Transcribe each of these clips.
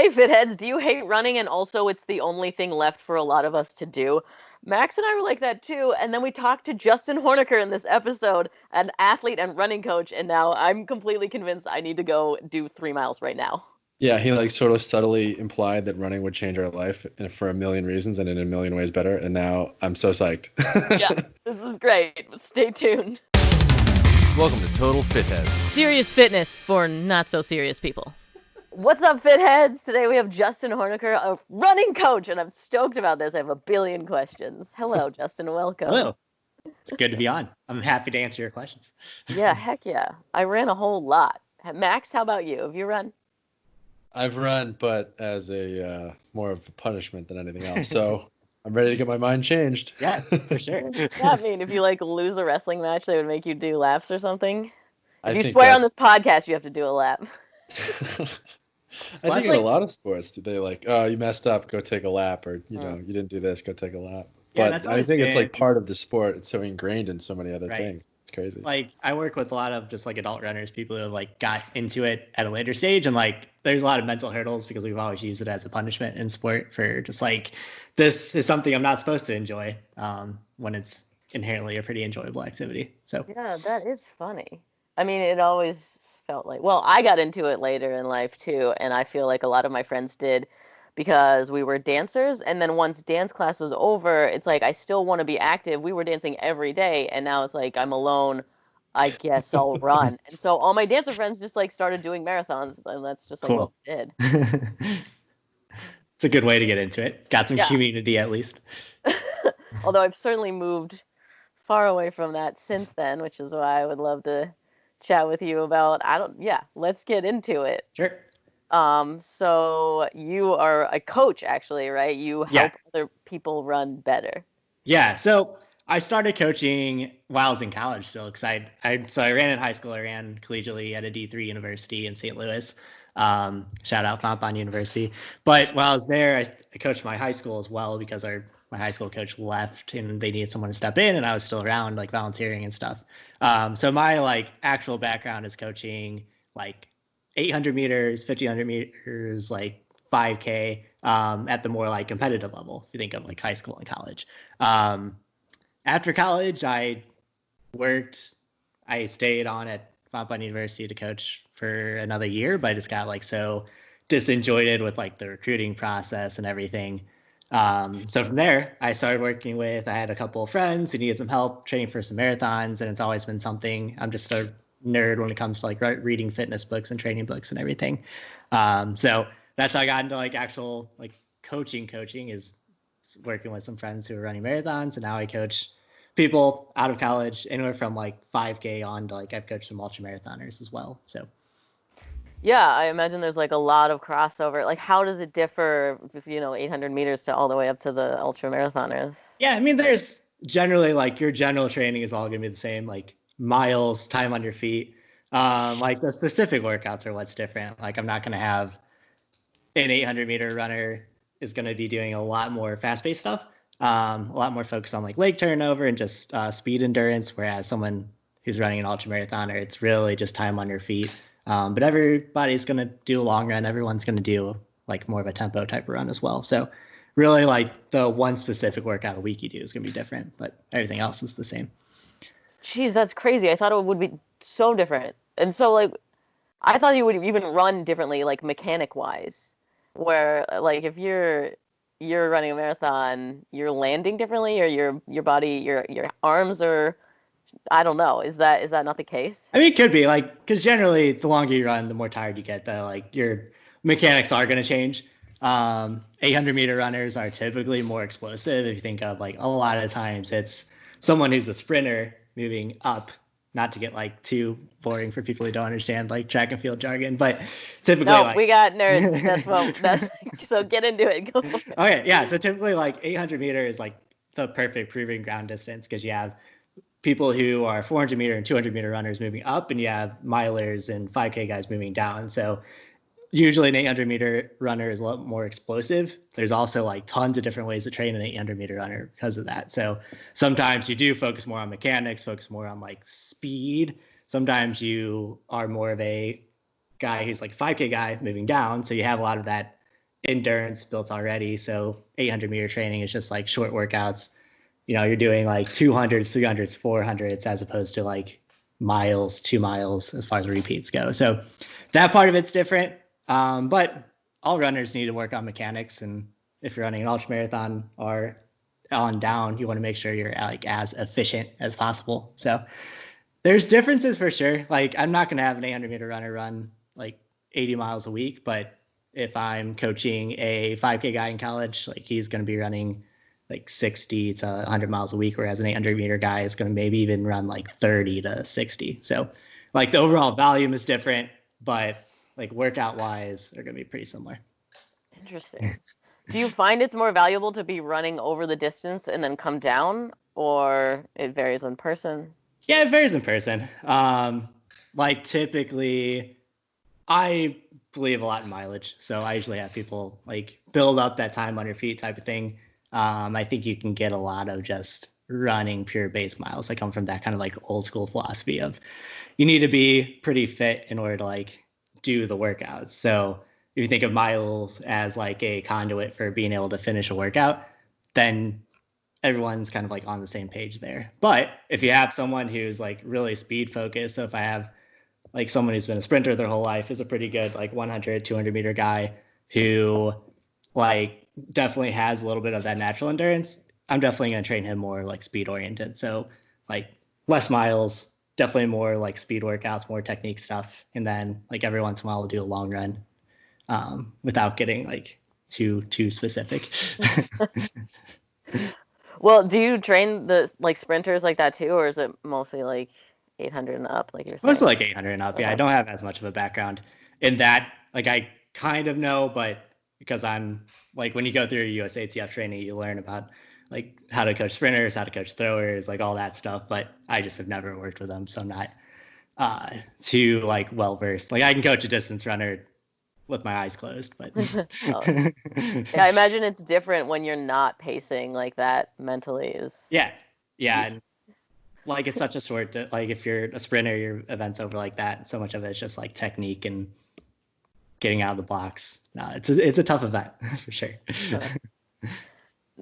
Hey, Fitheads, do you hate running? And also, it's the only thing left for a lot of us to do. Max and I were like that too. And then we talked to Justin Horneker in this episode, an athlete and running coach. And now I'm completely convinced I need to go do 3 miles right now. Yeah, he like sort of subtly implied that running would change our life and for a million reasons and in a million ways better. And now I'm so psyched. Yeah, this is great. Stay tuned. Welcome to Total Fitheads. Serious fitness for not so serious people. What's up, Fitheads? Today we have Justin Horneker, a running coach, and I'm stoked about this. I have a billion questions. Hello, Justin. Welcome. Hello. It's good to be on. I'm happy to answer your questions. Yeah, heck yeah. I ran a whole lot. Max, how about you? Have you run? I've run, but as a more of a punishment than anything else. So I'm ready to get my mind changed. Yeah, for sure. What does that mean? If you like lose a wrestling match, they would make you do laps or something? I If you think swear on that's- this podcast, you have to do a lap. I Well, think that's in a lot of sports, they like, oh, you messed up, go take a lap, or you didn't do this, go take a lap. Yeah, But that's I always think it's like been- part of the sport. It's so ingrained in so many other Right. things. It's crazy. Like I work with a lot of just like adult runners, people who have like got into it at a later stage, and like there's a lot of mental hurdles because we've always used it as a punishment in sport for just like this is something I'm not supposed to enjoy when it's inherently a pretty enjoyable activity. So Yeah, that is funny. I mean, it always felt like, well, I got into it later in life too, and I feel like a lot of my friends did because we were dancers, and then once dance class was over, it's like I still want to be active. We were dancing every day, and now it's like I'm alone. I guess I'll run. And so all my dancer friends just like started doing marathons, and that's just like what we did. it's a good way to get into it. Got some Yeah. community at least. Although I've certainly moved far away from that since then, which is why I would love to chat with you about, let's get into it. Sure. So you are a coach actually, right? You Yeah. help other people run better. Yeah, so I started coaching while I was in college still because I ran in high school. I ran collegiately at a D3 university in St. Louis. Shout out Fontbonne University. But while I was there, I coached my high school as well because my high school coach left and they needed someone to step in, and I was still around like volunteering and stuff. So my like actual background is coaching like 800 meters, 1500 meters, like 5K at the more like competitive level, if you think of like high school and college. After college, I stayed on at Fontbonne University to coach for another year, but I just got like so disenjoyed with like the recruiting process and everything. So from there, I started I had a couple of friends who needed some help training for some marathons, and it's always been something. I'm just a nerd when it comes to like reading fitness books and training books and everything. So that's how I got into like actual like coaching is working with some friends who are running marathons, and now I coach people out of college anywhere from like 5K on to like I've coached some ultra marathoners as well. So Yeah, I imagine there's like a lot of crossover. Like, how does it differ, 800 meters to all the way up to the ultra marathoners? yeah, I mean, there's generally like your general training is all going to be the same, like miles, time on your feet. Like the specific workouts are what's different. Like I'm not going to have an 800-meter runner is going to be doing a lot more fast-paced stuff, a lot more focus on like leg turnover and just speed endurance. Whereas someone who's running an ultra marathoner, it's really just time on your feet. But everybody's going to do a long run. Everyone's going to do like more of a tempo type of run as well. So really like the one specific workout a week you do is going to be different, but everything else is the same. Jeez, that's crazy. I thought it would be so different. And so like, I thought you would even run differently, like mechanic wise, where like if you're running a marathon, you're landing differently, or your body, your arms are, I don't know. Is that not the case? I mean, it could be like, because generally the longer you run, the more tired you get, like your mechanics are going to change. 800-meter runners are typically more explosive. If you think of like a lot of times it's someone who's a sprinter moving up, not to get like too boring for people who don't understand like track and field jargon, but typically No, like, we got nerds. So get into it. Go for it. okay, yeah. So typically like 800 meter is like the perfect proving ground distance because you have people who are 400 meter and 200 meter runners moving up, and you have milers and 5K guys moving down. So usually an 800 meter runner is a lot more explosive. There's also like tons of different ways to train an 800 meter runner because of that. So sometimes you do focus more on mechanics, focus more on like speed. Sometimes you are more of a guy who's like 5K guy moving down. So you have a lot of that endurance built already. So 800-meter training is just like short workouts. You're doing like 200s, 300s, 400s, as opposed to like miles, 2 miles as far as repeats go. So that part of it's different. But all runners need to work on mechanics. And if you're running an ultra marathon or on down, you want to make sure you're like as efficient as possible. So there's differences for sure. Like I'm not going to have an 800-meter runner run like 80 miles a week, but if I'm coaching a 5K guy in college, like he's going to be running like 60 to 100 miles a week, whereas an 800-meter guy is going to maybe even run like 30 to 60. So like the overall volume is different, but like workout wise, they're going to be pretty similar. Interesting. Do you find it's more valuable to be running over the distance and then come down, or it varies in person? Yeah, it varies in person. Like typically, I believe a lot in mileage, so I usually have people like build up that time on your feet type of thing. I think you can get a lot of just running pure base miles. I come from that kind of like old school philosophy of you need to be pretty fit in order to like do the workouts. So if you think of miles as like a conduit for being able to finish a workout, then everyone's kind of like on the same page there. But if you have someone who's like really speed focused, so if I have like someone who's been a sprinter their whole life, is a pretty good like 100, 200-meter guy who like definitely has a little bit of that natural endurance, I'm definitely going to train him more like speed oriented. So like less miles, definitely more like speed workouts, more technique stuff. And then like every once in a while we'll do a long run without getting like too specific. Well, do you train the like sprinters like that too, or is it mostly like 800 and up, like you're saying? Mostly like 800 and up. Yeah, I don't have as much of a background in that. Like I kind of know, but because I'm like when you go through USATF training, you learn about like how to coach sprinters, how to coach throwers, like all that stuff. But I just have never worked with them, so I'm not too like well versed. Like I can coach a distance runner with my eyes closed, but Oh. Yeah, I imagine it's different when you're not pacing like that mentally is. yeah. And like it's such a short, like if you're a sprinter, your event's over like that. So much of it's just like technique and getting out of the blocks. No, it's a tough event for sure.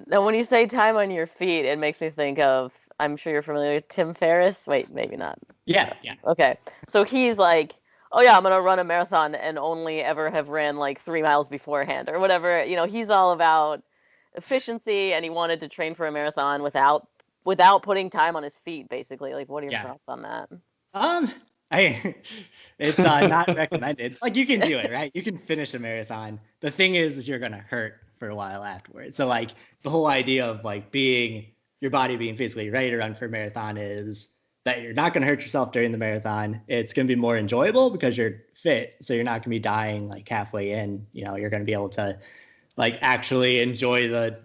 Now, when you say time on your feet, it makes me think of, I'm sure you're familiar with Tim Ferriss. Wait, maybe not. Yeah. Okay. So he's like, oh yeah, I'm going to run a marathon and only ever have ran like 3 miles beforehand or whatever. He's all about efficiency and he wanted to train for a marathon without putting time on his feet, basically. Like, what are your thoughts on that? It's not recommended. Like you can do it, right? You can finish a marathon. The thing is you're going to hurt for a while afterwards. So like the whole idea of like your body being physically ready to run for a marathon is that you're not going to hurt yourself during the marathon. It's going to be more enjoyable because you're fit. So you're not going to be dying like halfway in. You're going to be able to like actually enjoy the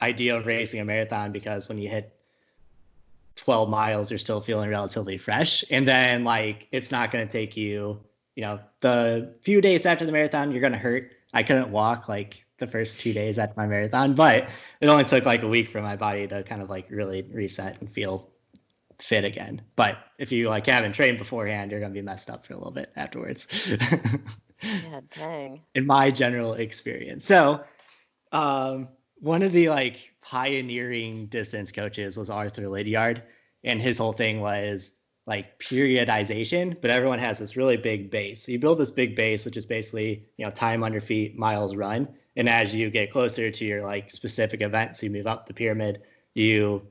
idea of racing a marathon because when you hit 12 miles, you're still feeling relatively fresh. And then like, it's not going to take you, the few days after the marathon, you're going to hurt. I couldn't walk like the first 2 days after my marathon, but it only took like a week for my body to kind of like really reset and feel fit again. But if you like haven't trained beforehand, you're going to be messed up for a little bit afterwards. Yeah, dang. In my general experience. So one of the like pioneering distance coaches was Arthur Lydiard, and his whole thing was like periodization, but everyone has this really big base. So you build this big base, which is basically, time on your feet, miles run. And as you get closer to your like specific event, so you move up the pyramid, you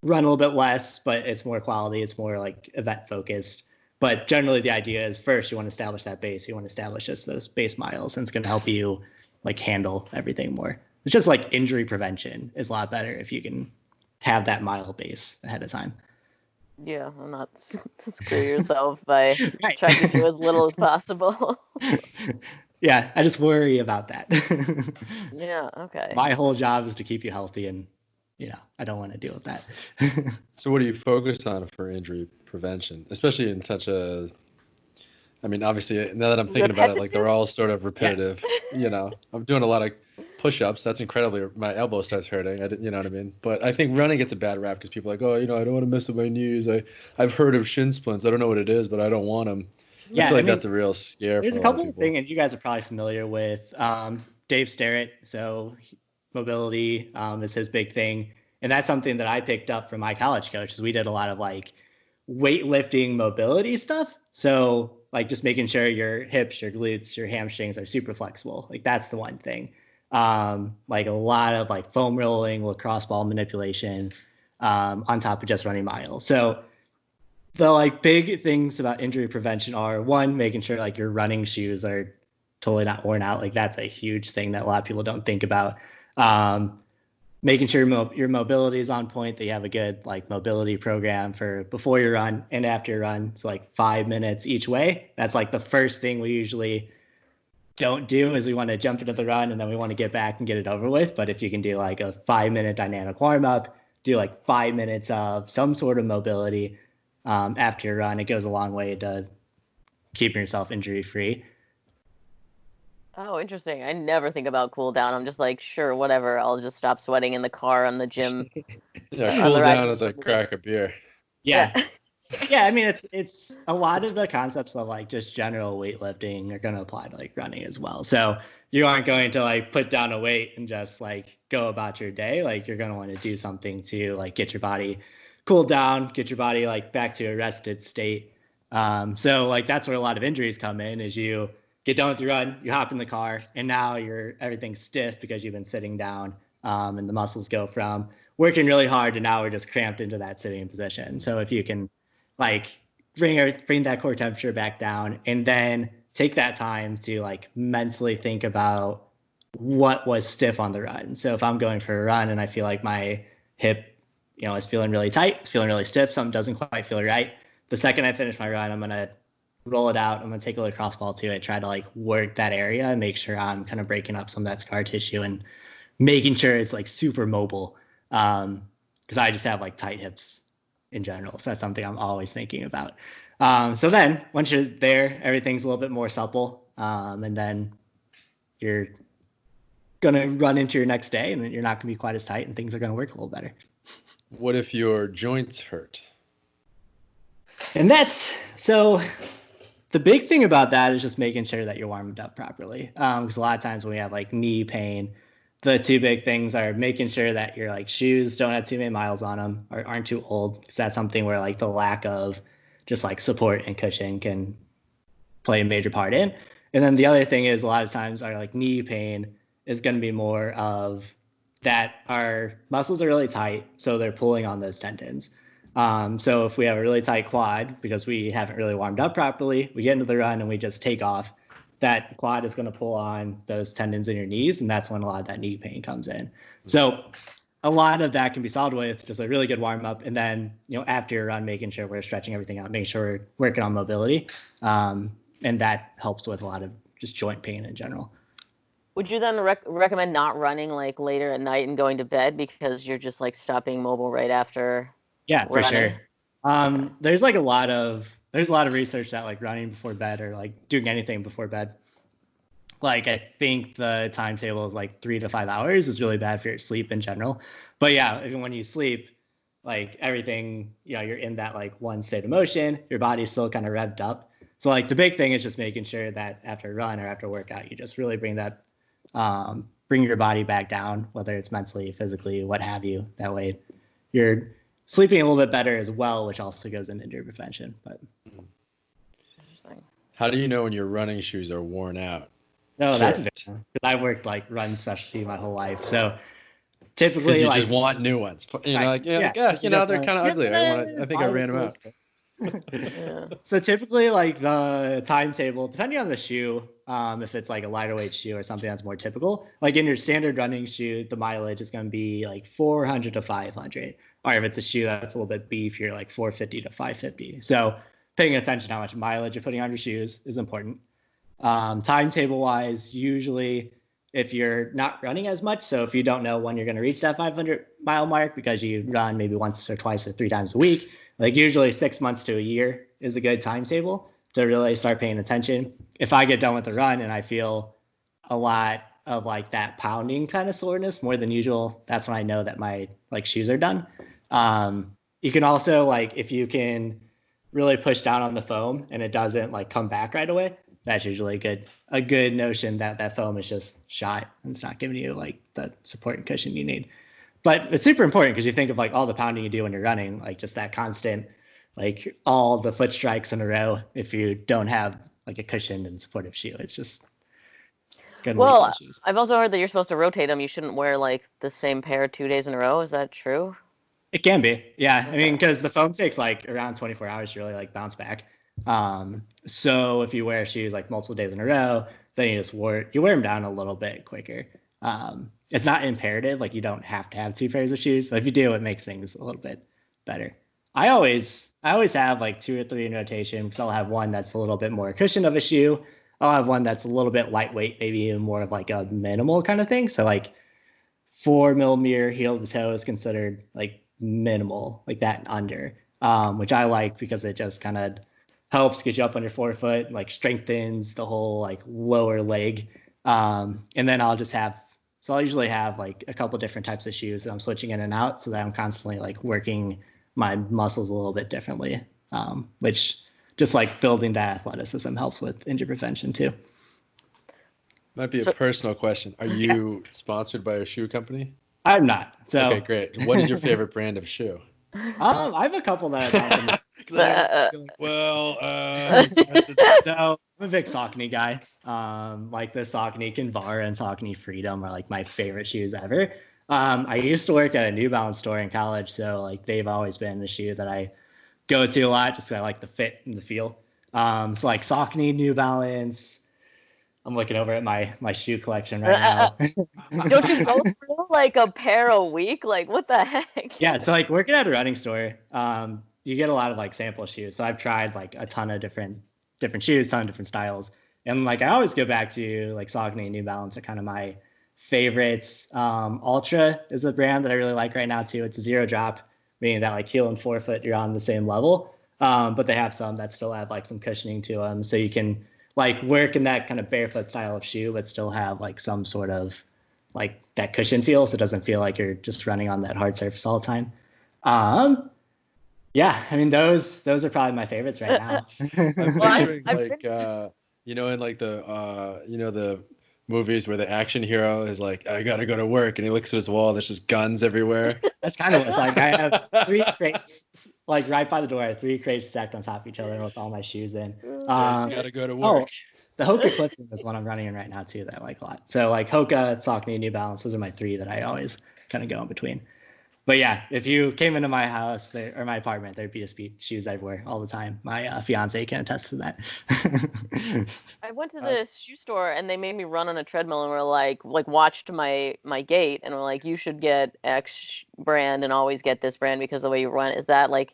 run a little bit less, but it's more quality. It's more like event focused. But generally the idea is first you want to establish that base. You want to establish just those base miles, and it's going to help you like handle everything more. It's just like injury prevention is a lot better if you can have that mile base ahead of time. Yeah, I'm not screw yourself by trying to do as little as possible. Yeah, I just worry about that. Yeah, okay. My whole job is to keep you healthy, and I don't want to deal with that. So what do you focus on for injury prevention, especially in such a, I mean, obviously now that I'm thinking about it, like they're all sort of repetitive. Yeah. I'm doing a lot of push-ups. That's incredibly, my elbow starts hurting. You know what I mean? But I think running gets a bad rap because people are like, oh, I don't want to mess with my knees. I've heard of shin splints. I don't know what it is, but I don't want them. Yeah, I feel like that's a real scare. There's a couple of things, and you guys are probably familiar with Dave Sterrett. So mobility is his big thing. And that's something that I picked up from my college coach, is we did a lot of like weightlifting mobility stuff. So like just making sure your hips, your glutes, your hamstrings are super flexible. Like that's the one thing. Like a lot of like foam rolling, lacrosse ball manipulation, on top of just running miles. So the like big things about injury prevention are, one, making sure like your running shoes are totally not worn out. Like that's a huge thing that a lot of people don't think about. Making sure your mobility is on point, that you have a good like mobility program for before you run and after you run. So like 5 minutes each way. That's like the first thing we usually don't do, is we want to jump into the run and then we want to get back and get it over with. But if you can do like a 5-minute dynamic warm up, do like 5 minutes of some sort of mobility after your run, it goes a long way to keeping yourself injury free. Oh, interesting. I never think about cool down. I'm just like, sure, whatever. I'll just stop sweating in the car on the gym. Yeah, On cool the down ride. is like crack a beer. Yeah. Yeah, I mean it's a lot of the concepts of like just general weightlifting are going to apply to like running as well. So you aren't going to like put down a weight and just like go about your day. Like you're going to want to do something to like get your body cooled down, get your body like back to a rested state. So like that's where a lot of injuries come in, is you get done with your run, you hop in the car, and now everything's stiff because you've been sitting down, and the muscles go from working really hard to now we're just cramped into that sitting position. So if you can like bring that core temperature back down, and then take that time to like mentally think about what was stiff on the run. So if I'm going for a run and I feel like my hip, is feeling really tight, it's feeling really stiff, something doesn't quite feel right, the second I finish my run, I'm going to roll it out. I'm going to take a lacrosse ball to it, try to like work that area and make sure I'm kind of breaking up some of that scar tissue and making sure it's like super mobile. Because I just have like tight hips in general. So that's something I'm always thinking about. So then once you're there, everything's a little bit more supple. And then you're going to run into your next day, and then you're not going to be quite as tight, and things are going to work a little better. What if your joints hurt? And so the big thing about that is just making sure that you're warmed up properly. Because a lot of times when we have like knee pain, the two big things are making sure that your like shoes don't have too many miles on them or aren't too old. Because that's something where like the lack of just like support and cushion can play a major part in. And then the other thing is, a lot of times our like knee pain is going to be more of that our muscles are really tight, so they're pulling on those tendons. So if we have a really tight quad because we haven't really warmed up properly, we get into the run and we just take off, that quad is going to pull on those tendons in your knees, and that's when a lot of that knee pain comes in. So a lot of that can be solved with just a really good warm up, and then after your run, making sure we're stretching everything out, making sure we're working on mobility, and that helps with a lot of just joint pain in general. Would you then recommend not running like later at night and going to bed because you're just like stopping mobile right after? Yeah, for running? Sure. There's a lot of research that like running before bed, or like doing anything before bed, like I think the timetable is like 3 to 5 hours is really bad for your sleep in general. But yeah, even when you sleep, like everything, you're in that like one state of motion, your body's still kind of revved up. So like the big thing is just making sure that after a run or after a workout, you just really bring your body back down, whether it's mentally, physically, what have you. That way you're sleeping a little bit better as well, which also goes into injury prevention. But Interesting. How do you know when your running shoes are worn out? No, that's because I worked like run specialty my whole life. So typically, you like, just want new ones. They're kind of ugly. I think I ran them out. Yeah. So typically, like the timetable, depending on the shoe, if it's like a lighter weight shoe or something that's more typical, like in your standard running shoe, the mileage is going to be like 400 to 500. Or if it's a shoe that's a little bit beefier, like 450 to 550. So paying attention to how much mileage you're putting on your shoes is important. Timetable wise, usually if you're not running as much, so if you don't know when you're going to reach that 500-mile mark because you run maybe once or twice or 3 times a week, like usually 6 months to a year is a good timetable to really start paying attention. If I get done with the run and I feel a lot of like that pounding kind of soreness more than usual, that's when I know that my like shoes are done. You can also, like, if you can really push down on the foam and it doesn't like come back right away, that's usually a good notion that foam is just shot and it's not giving you like the support and cushion you need. But it's super important because you think of like all the pounding you do when you're running, like just that constant, like all the foot strikes in a row. If you don't have like a cushioned and supportive shoe, it's just gonna lead to Well, issues. I've also heard that you're supposed to rotate them. You shouldn't wear like the same pair 2 days in a row. Is that true? It can be, yeah. I mean, because the foam takes like around 24 hours to really like bounce back. So if you wear shoes like multiple days in a row, then you wear them down a little bit quicker. It's not imperative, like you don't have to have 2 pairs of shoes, but if you do, it makes things a little bit better. I always have like 2 or 3 in rotation because I'll have one that's a little bit more cushion of a shoe. I'll have one that's a little bit lightweight, maybe more of like a minimal kind of thing. So like 4 millimeter heel to toe is considered like minimal, like that and under, which I like because it just kind of helps get you up on your forefoot, like strengthens the whole like lower leg. And then I'll usually have like a couple different types of shoes that I'm switching in and out so that I'm constantly like working my muscles a little bit differently, which just like building that athleticism helps with injury prevention too. Might be a personal question. Are you sponsored by a shoe company? I'm not. So okay, great. What is your favorite brand of shoe? I have a couple that I so I'm a big Saucony guy. Like the Saucony Kinvara and Saucony Freedom are like my favorite shoes ever. I used to work at a New Balance store in college, so like they've always been the shoe that I go to a lot just because I like the fit and the feel. So like Saucony, New Balance. I'm looking over at my shoe collection right now. Don't you go through like a pair a week? Like what the heck? Yeah, so like working at a running store, you get a lot of like sample shoes. So I've tried like a ton of different shoes, ton of different styles. And like I always go back to like Saucony and New Balance are kind of my favorites. Ultra is a brand that I really like right now too. It's a 0 drop, meaning that like heel and forefoot, you're on the same level. But they have some that still have like some cushioning to them. So you can like work in that kind of barefoot style of shoe, but still have like some sort of like that cushion feel. So it doesn't feel like you're just running on that hard surface all the time. Yeah, I mean, those are probably my favorites right now. I'm picturing like, in like the movies where the action hero is like, I gotta go to work, and he looks at his wall, there's just guns everywhere. That's kind of what it's like. I have 3 crates, like right by the door. I have 3 crates stacked on top of each other with all my shoes in. Gotta go to work. The Hoka Clifton is one I'm running in right now too that I like a lot. So like Hoka, Saucony, New Balance, those are my 3 that I always kind of go in between. But yeah, if you came into my house or my apartment, there'd be just shoes everywhere all the time. My fiance can attest to that. I went to the shoe store and they made me run on a treadmill and were like watched my gait and were like, you should get X brand and always get this brand because the way you run. Is that like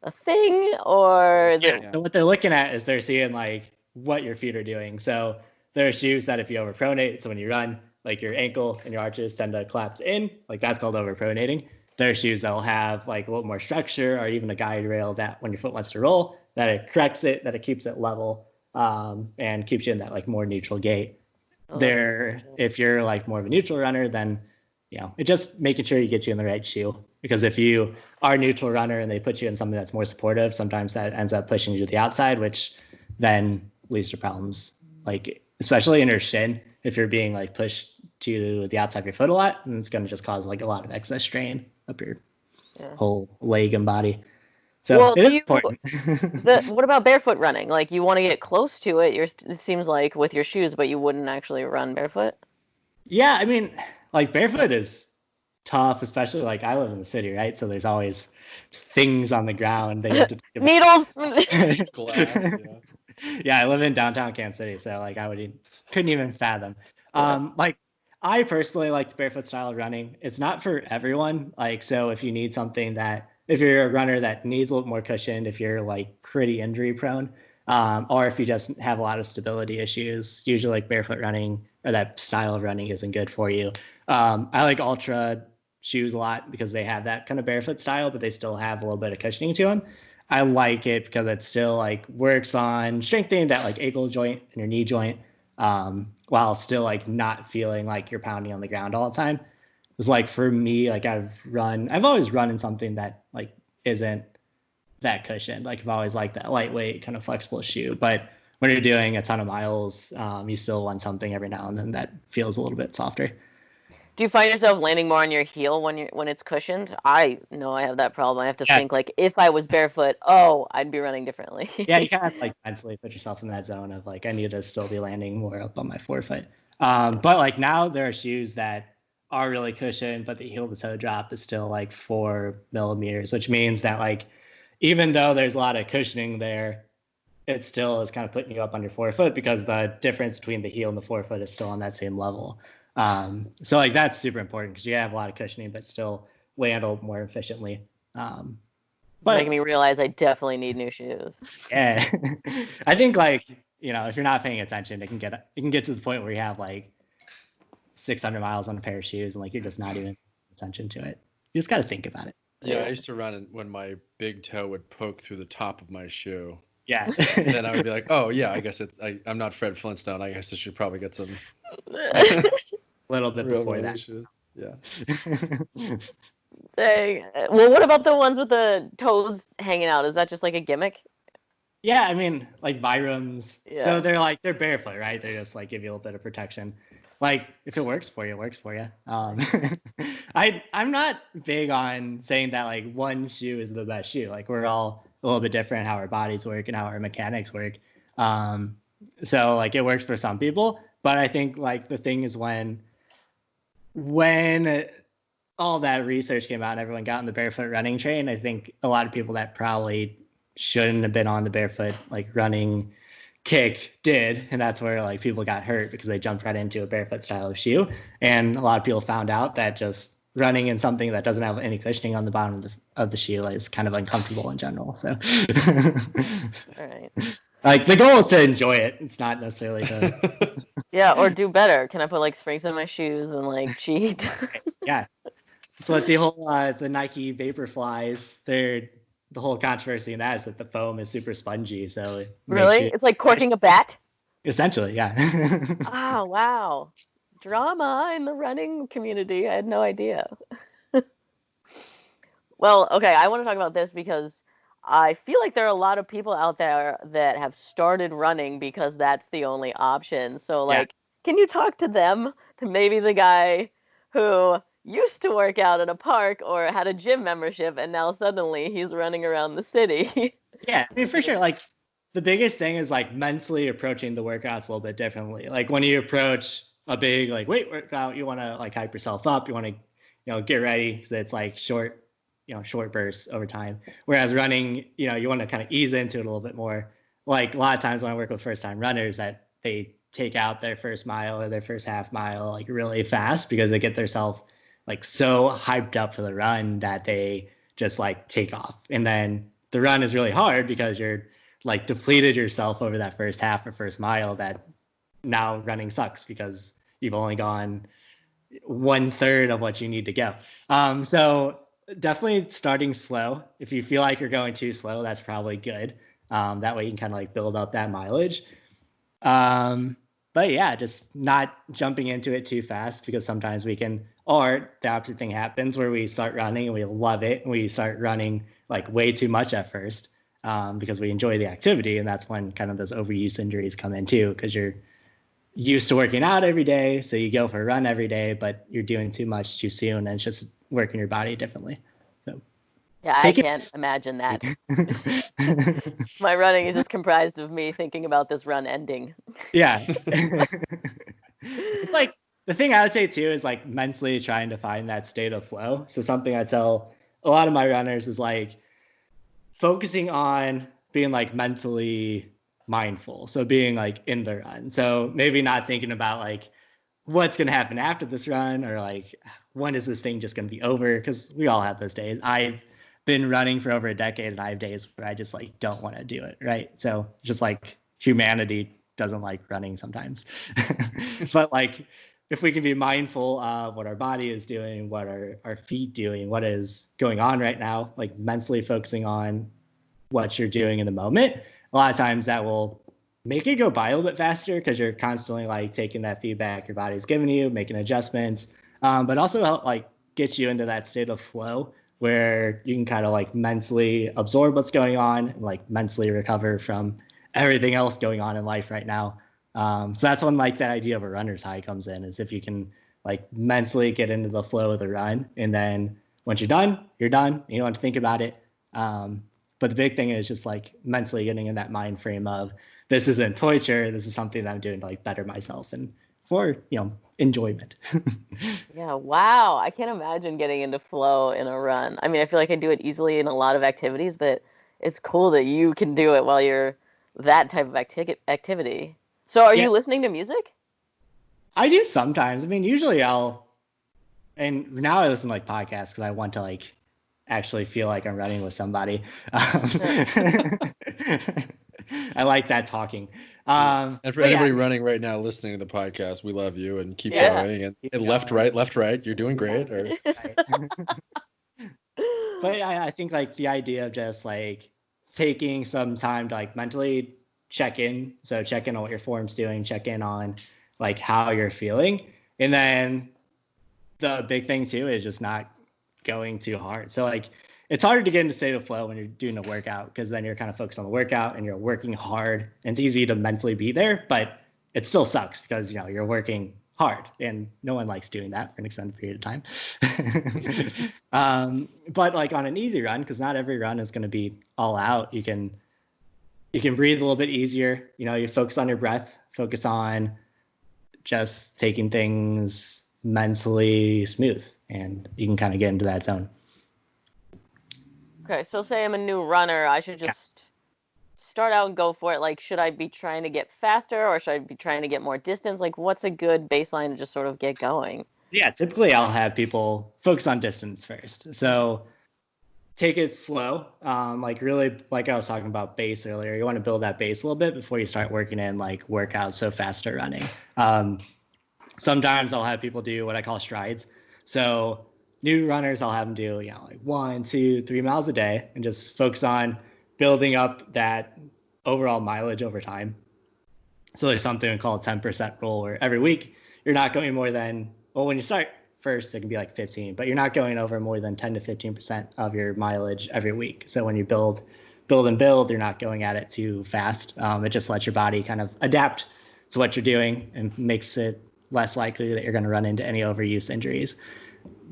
a thing or is it? So what they're looking at is they're seeing like what your feet are doing. So there are shoes that if you overpronate, so when you run, like your ankle and your arches tend to collapse in, like that's called overpronating. There are shoes that will have like a little more structure or even a guide rail that when your foot wants to roll, that it corrects it, that it keeps it level, and keeps you in that like more neutral gait. If you're like more of a neutral runner, then it just making sure you get you in the right shoe. Because if you are a neutral runner and they put you in something that's more supportive, sometimes that ends up pushing you to the outside, which then leads to problems, like especially in your shin. If you're being like pushed to the outside of your foot a lot, and it's going to just cause like a lot of excess strain up your whole leg and body. So it is important. What about barefoot running? Like you want to get close to it. It seems like with your shoes, but you wouldn't actually run barefoot. Yeah, I mean, like barefoot is tough, especially like I live in the city, right? So there's always things on the ground that you have to needles. Glass. Yeah, I live in downtown Kansas City, so like couldn't even fathom. Like I personally like the barefoot style of running. It's not for everyone. Like, so if you need something if you're a runner that needs a little more cushion, if you're like pretty injury prone, or if you just have a lot of stability issues, usually like barefoot running or that style of running isn't good for you. I like Ultra shoes a lot because they have that kind of barefoot style, but they still have a little bit of cushioning to them. I like it because it still like works on strengthening that like ankle joint and your knee joint, while still like not feeling like you're pounding on the ground all the time. It's like for me, like I've always run in something that like isn't that cushioned. Like I've always liked that lightweight kind of flexible shoe, but when you're doing a ton of miles, you still want something every now and then that feels a little bit softer. Do you find yourself landing more on your heel when it's cushioned? I know I have that problem. I have to think like if I was barefoot, I'd be running differently. Yeah, you kind of like mentally put yourself in that zone of like I need to still be landing more up on my forefoot. But like now there are shoes that are really cushioned, but the heel to toe drop is still like 4 millimeters, which means that like even though there's a lot of cushioning there, it still is kind of putting you up on your forefoot because the difference between the heel and the forefoot is still on that same level. So like that's super important because you have a lot of cushioning, but still land a little more efficiently. But making me realize I definitely need new shoes. Yeah, I think like if you're not paying attention, it can get to the point where you have like 600 miles on a pair of shoes and like you're just not even paying attention to it. You just got to think about it. Yeah, I used to run when my big toe would poke through the top of my shoe. Yeah. Then I would be like, oh yeah, I guess I'm not Fred Flintstone. I guess I should probably get some. Little bit before that. Yeah. Dang. Well, what about the ones with the toes hanging out? Is that just like a gimmick? Yeah, I mean, like Byram's. Yeah. So they're barefoot, right? They just like give you a little bit of protection. Like if it works for you, it works for you. I'm not big on saying that like one shoe is the best shoe. Like we're all a little bit different how our bodies work and how our mechanics work. So like it works for some people, but I think like the thing is when all that research came out and everyone got on the barefoot running train, I think a lot of people that probably shouldn't have been on the barefoot like running kick did, and that's where like people got hurt because they jumped right into a barefoot style of shoe, and a lot of people found out that just running in something that doesn't have any cushioning on the bottom of the shoe is kind of uncomfortable in general. So all right, like the goal is to enjoy it. It's not necessarily to yeah, or do better. Can I put like springs in my shoes and like cheat? Yeah, that's what the whole the Nike Vaporflies, the whole controversy in that is that the foam is super spongy. So really, it's like corking a bat. Essentially, yeah. Oh wow, drama in the running community. I had no idea. Well, okay, I want to talk about this because I feel like there are a lot of people out there that have started running because that's the only option. So like, Can you talk to them? To maybe the guy who used to work out at a park or had a gym membership and now suddenly he's running around the city. Yeah, I mean, for sure. Like the biggest thing is like mentally approaching the workouts a little bit differently. Like when you approach a big like weight workout, you want to like hype yourself up. You want to, get ready because it's like short bursts over time. Whereas running, you want to kind of ease into it a little bit more. Like a lot of times when I work with first time runners that they take out their first mile or their first half mile like really fast because they get themselves like so hyped up for the run that they just like take off. And then the run is really hard because you're like depleted yourself over that first half or first mile that now running sucks because you've only gone 1/3 of what you need to go. So definitely starting slow. If you feel like you're going too slow, that's probably good. That way you can kind of like build up that mileage. But yeah, just not jumping into it too fast because sometimes or the opposite thing happens where we start running and we love it and we start running like way too much at first because we enjoy the activity. And that's when kind of those overuse injuries come in too, because you're used to working out every day. So you go for a run every day, but you're doing too much too soon and it's just working your body differently. So yeah, I can't imagine that. My running is just comprised of me thinking about this run ending. Yeah. It's like the thing I would say too is like mentally trying to find that state of flow. So something I tell a lot of my runners is like focusing on being like mentally mindful. So being like in the run. So maybe not thinking about like what's going to happen after this run or like when is this thing just going to be over? Because we all have those days. I've been running for over a decade and I have days where I just like don't want to do it. Right. So just like humanity doesn't like running sometimes. But like if we can be mindful of what our body is doing, what our feet doing, what is going on right now, like mentally focusing on what you're doing in the moment, a lot of times that will make it go by a little bit faster because you're constantly like taking that feedback your body's giving you, making adjustments, but also help like get you into that state of flow where you can kind of like mentally absorb what's going on and like mentally recover from everything else going on in life right now. So that's when like that idea of a runner's high comes in, is if you can like mentally get into the flow of the run, and then once you're done, you're done. You don't have to think about it. But the big thing is just like mentally getting in that mind frame of, this isn't torture. This is something that I'm doing to like better myself and for, enjoyment. Yeah, wow. I can't imagine getting into flow in a run. I mean, I feel like I do it easily in a lot of activities, but it's cool that you can do it while you're that type of activity. So are you listening to music? I do sometimes. I mean, usually and now I listen to like podcasts because I want to like actually feel like I'm running with somebody. I like that talking. And for anybody running right now, listening to the podcast, we love you and keep going. And left, right, you're doing great. Or... But I think like the idea of just like taking some time to like mentally check in. So check in on what your form's doing, check in on like how you're feeling. And then the big thing too is just not going too hard. So like it's harder to get into state of flow when you're doing a workout, because then you're kind of focused on the workout and you're working hard, and it's easy to mentally be there, but it still sucks because you're working hard, and no one likes doing that for an extended period of time. But like on an easy run, because not every run is going to be all out, you can breathe a little bit easier. You focus on your breath, focus on just taking things mentally smooth, and you can kind of get into that zone. Okay, so say I'm a new runner, I should just start out and go for it. Like, should I be trying to get faster, or should I be trying to get more distance? Like, what's a good baseline to just sort of get going? Yeah, typically I'll have people focus on distance first. So take it slow. Like really, like I was talking about base earlier, you want to build that base a little bit before you start working in like workouts, so faster running. Sometimes I'll have people do what I call strides. So new runners, I'll have them do, like 1, 2, 3 miles a day, and just focus on building up that overall mileage over time. So there's something we call a 10% rule, where every week you're not going more than, well, when you start first, it can be like 15, but you're not going over more than 10 to 15% of your mileage every week. So when you build, you're not going at it too fast. It just lets your body kind of adapt to what you're doing and makes it less likely that you're going to run into any overuse injuries.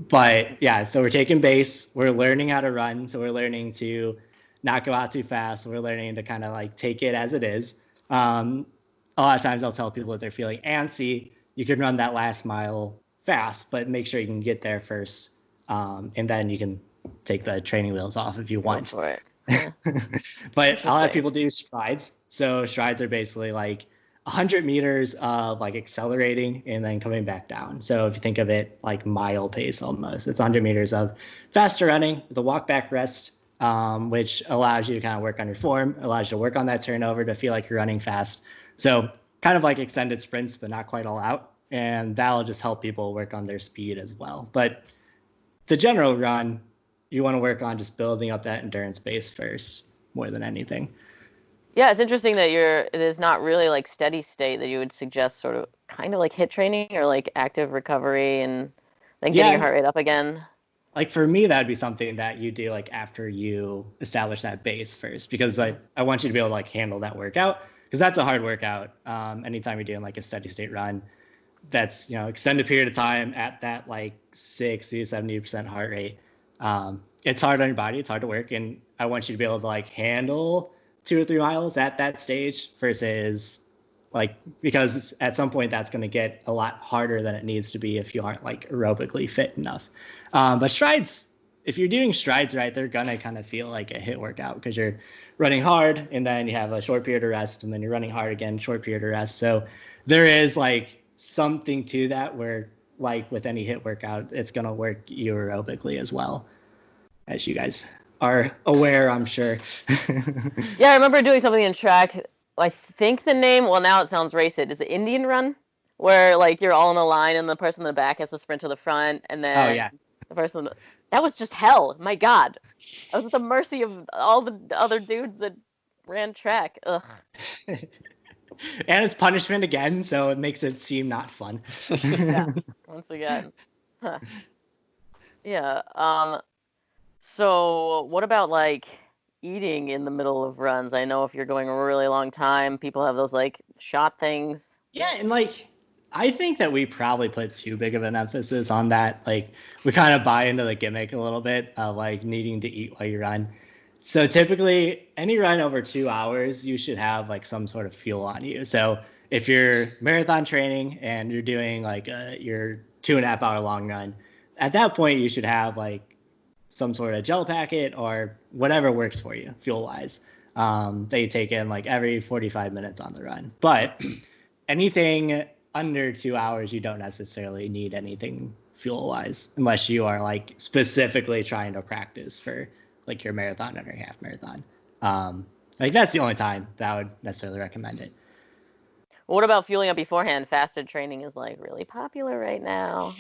But yeah, so we're taking base, we're learning how to run. So we're learning to not go out too fast. So we're learning to kind of like take it as it is. A lot of times I'll tell people if they're feeling antsy, you can run that last mile fast, but make sure you can get there first. And then you can take the training wheels off if you want. Go for it. Yeah. But I'll have people do strides. So strides are basically like 100 meters of like accelerating and then coming back down. So if you think of it like mile pace almost, it's 100 meters of faster running with a walk back rest, which allows you to kind of work on your form, allows you to work on that turnover to feel like you're running fast. So kind of like extended sprints, but not quite all out. And that'll just help people work on their speed as well. But the general run, you want to work on just building up that endurance base first more than anything. Yeah, it's interesting that it is not really like steady state, that you would suggest sort of kind of like HIIT training or like active recovery and then getting your heart rate up again. Like for me, that'd be something that you do like after you establish that base first, because I want you to be able to like handle that workout, because that's a hard workout. Anytime you're doing like a steady state run, that's, extended period of time at that like 60, 70% heart rate. It's hard on your body. It's hard to work. And I want you to be able to like handle 2 or 3 miles at that stage versus like, because at some point that's going to get a lot harder than it needs to be if you aren't like aerobically fit enough. But strides, if you're doing strides right, they're going to kind of feel like a HIIT workout, because you're running hard and then you have a short period of rest and then you're running hard again, short period of rest. So there is like something to that where like with any HIIT workout, it's going to work aerobically as well, as you guys are aware, I'm sure. Yeah, I remember doing something in track. I think the name, well, now it sounds racist, is it Indian Run? Where like you're all in a line and the person in the back has to sprint to the front, and then the person, that was just hell. My God. I was at the mercy of all the other dudes that ran track. Ugh. And it's punishment again, so it makes it seem not fun. Yeah, once again. Huh. Yeah. So what about like eating in the middle of runs? I know if you're going a really long time, people have those like shot things. Yeah, and like I think that we probably put too big of an emphasis on that. Like we kind of buy into the gimmick a little bit of like needing to eat while you run. So typically any run over 2 hours, you should have like some sort of fuel on you. So if you're marathon training and you're doing like your 2.5 hour long run, at that point you should have like some sort of gel packet or whatever works for you fuel wise, that you take in like every 45 minutes on the run. But anything under 2 hours, you don't necessarily need anything fuel wise, unless you are like specifically trying to practice for like your marathon or your half marathon. Like that's the only time that I would necessarily recommend it. What about fueling up beforehand? Fasted training is like really popular right now.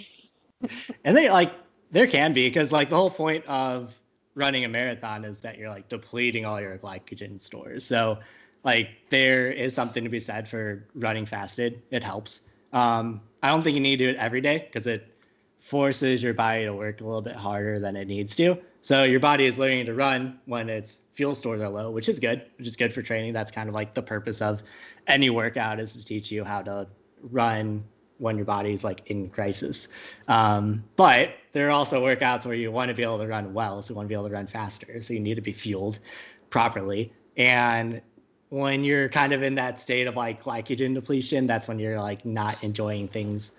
And they like there can be, because like the whole point of running a marathon is that you're like depleting all your glycogen stores. So like there is something to be said for running fasted. It helps. I don't think you need to do it every day because it forces your body to work a little bit harder than it needs to. So your body is learning to run when its fuel stores are low, which is good for training. That's kind of like the purpose of any workout, is to teach you how to run when your body's like in crisis. But there are also workouts where you want to be able to run well. So you want to be able to run faster. So you need to be fueled properly. And when you're kind of in that state of like glycogen depletion, that's when you're like not enjoying things.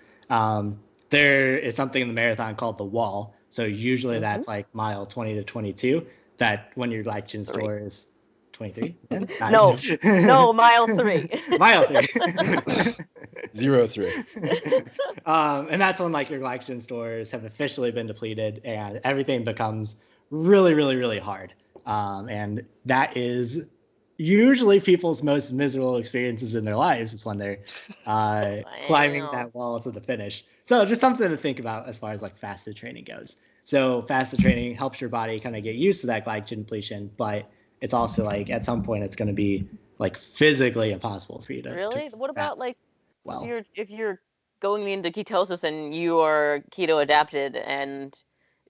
There is something in the marathon called the wall. So usually that's like mile 20 to 22, that when your glycogen store is 23. No, mile 3. Mile 3. 0-3. And that's when like your glycogen stores have officially been depleted and everything becomes really, really, really hard. And that is usually people's most miserable experiences in their lives, is when they're climbing that wall to the finish. So just something to think about as far as like fasted training goes. So fasted training helps your body kind of get used to that glycogen depletion, but it's also like at some point it's going to be like physically impossible for you to. Really? What about like well, if you're going into ketosis and you are keto adapted and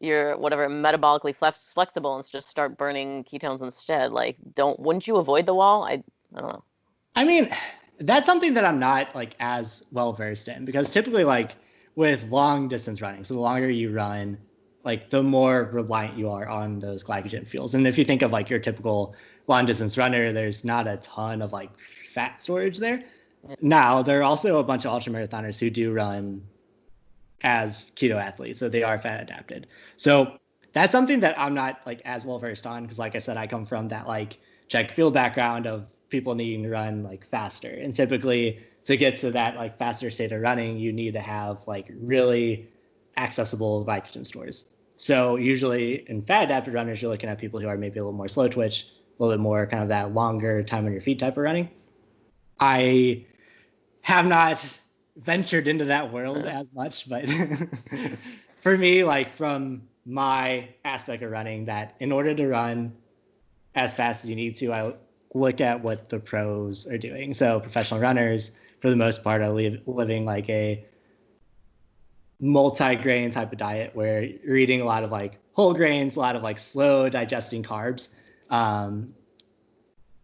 you're whatever metabolically flexible and just start burning ketones instead? Like, wouldn't you avoid the wall? I don't know. I mean, that's something that I'm not like as well versed in, because typically like with long distance running, so the longer you run, like the more reliant you are on those glycogen fuels. And if you think of like your typical long distance runner, there's not a ton of like fat storage there. Now, there are also a bunch of ultra marathoners who do run as keto athletes, so they are fat adapted. So that's something that I'm not like as well versed on, because like I said, I come from that like check field background of people needing to run like faster. And typically to get to that like faster state of running, you need to have like really accessible glycogen stores. So usually in fat adapted runners, you're looking at people who are maybe a little more slow twitch, a little bit more kind of that longer time on your feet type of running. I have not ventured into that world as much, but for me, like from my aspect of running, that in order to run as fast as you need to, I look at what the pros are doing. So professional runners, for the most part, are living like a multi-grain type of diet where you're eating a lot of like whole grains, a lot of like slow digesting carbs. And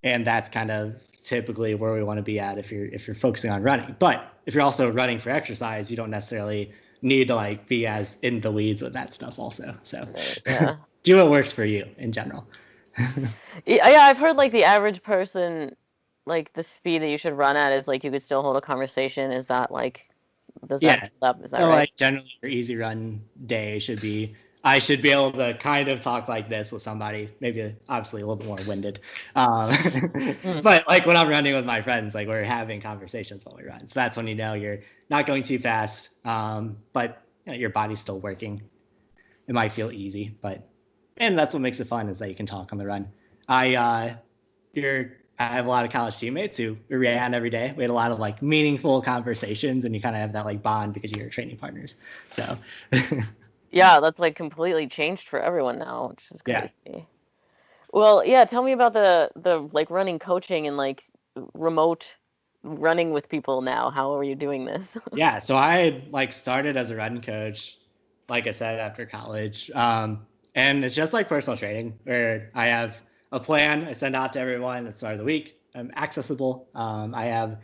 that's kind of typically where we want to be at if you're focusing on running. But if you're also running for exercise, you don't necessarily need to like be as in the weeds with that stuff also. So Yeah. Do what works for you in general. Yeah, I've heard like the average person, like the speed that you should run at is like you could still hold a conversation. Is that like, does that hold up? Is that so, right? Like generally your easy run day should be, I should be able to kind of talk like this with somebody, maybe obviously a little bit more winded. But like when I'm running with my friends, like we're having conversations while we run. So that's when you know you're not going too fast, but you know, your body's still working. It might feel easy, and that's what makes it fun, is that you can talk on the run. I have a lot of college teammates who ran every day. We had a lot of like meaningful conversations, and you kind of have that like bond because you're training partners. So yeah, that's like completely changed for everyone now, which is crazy. Yeah. Well, yeah, tell me about the like running coaching and like remote running with people now. How are you doing this? Yeah, so I had like started as a running coach, like I said, after college. And it's just like personal training, where I have a plan I send out to everyone at the start of the week. I'm accessible. I have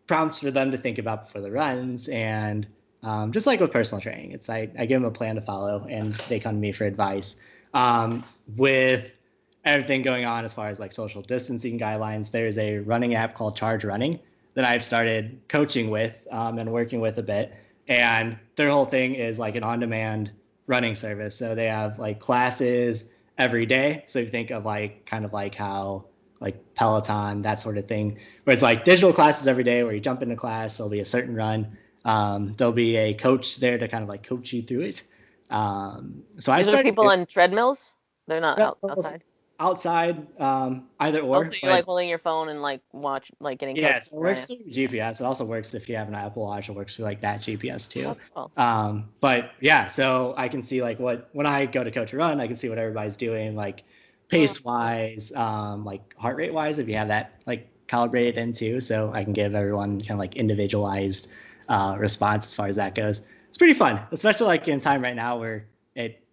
prompts for them to think about before the runs, and just like with personal training, it's I give them a plan to follow, and they come to me for advice. With everything going on as far as like social distancing guidelines, there's a running app called Charge Running that I've started coaching with and working with a bit. And their whole thing is like an on-demand running service. So they have like classes every day. So if you think of like kind of like how like Peloton, that sort of thing, where it's like digital classes every day where you jump into class, there'll be a certain run. There'll be a coach there to kind of like coach you through it. So I These are started people on treadmills? They're not outside? outside, either Oh, or. so you're But like holding your phone and like getting yeah, coached. so it works through GPS. It also works if you have an Apple Watch. It works through like that GPS too. Oh, cool. But yeah, so I can see like when I go to coach a run, I can see what everybody's doing, like pace wise, like heart rate wise, if you have that like calibrated in too. So I can give everyone kind of like individualized response as far as that goes. It's pretty fun, especially like in time right now where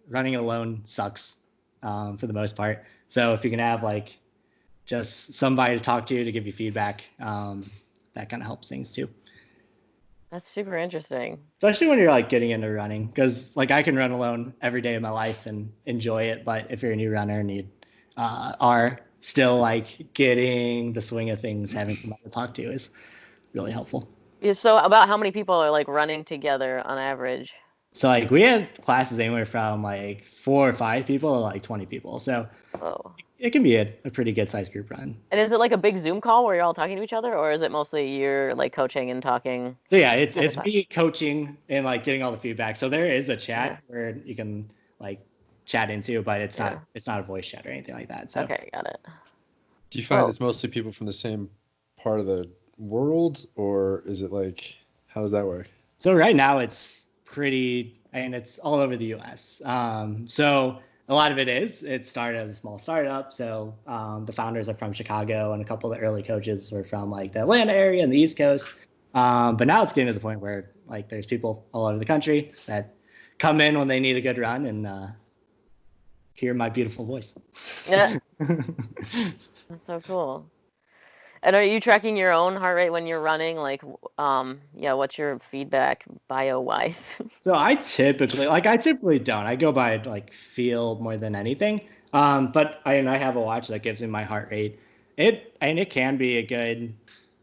running alone sucks for the most part. So if you can have like just somebody to talk to give you feedback, that kind of helps things too. That's super interesting. Especially when you're like getting into running, because like I can run alone every day of my life and enjoy it. But if you're a new runner and you are still like getting the swing of things, having somebody to talk to is really helpful. Yeah, so about how many people are like running together on average? So like we have classes anywhere from like 4 or 5 people to like 20 people. So it can be a pretty good sized group run. And is it like a big Zoom call where you're all talking to each other, or is it mostly you're like coaching and talking? So yeah, it's me coaching and like getting all the feedback. So there is a chat where you can like chat into, but it's not a voice chat or anything like that. So okay, got it. Do you find it's mostly people from the same part of the world, or is it like, how does that work? So right now it's it's all over the US. So a lot of it started as a small startup. So the founders are from Chicago, and a couple of the early coaches were from like the Atlanta area and the East Coast. But now it's getting to the point where like there's people all over the country that come in when they need a good run and hear my beautiful voice. Yeah. That's so cool. And are you tracking your own heart rate when you're running? Like, what's your feedback bio-wise? So I typically don't. I go by like feel more than anything. But I have a watch that gives me my heart rate. It can be a good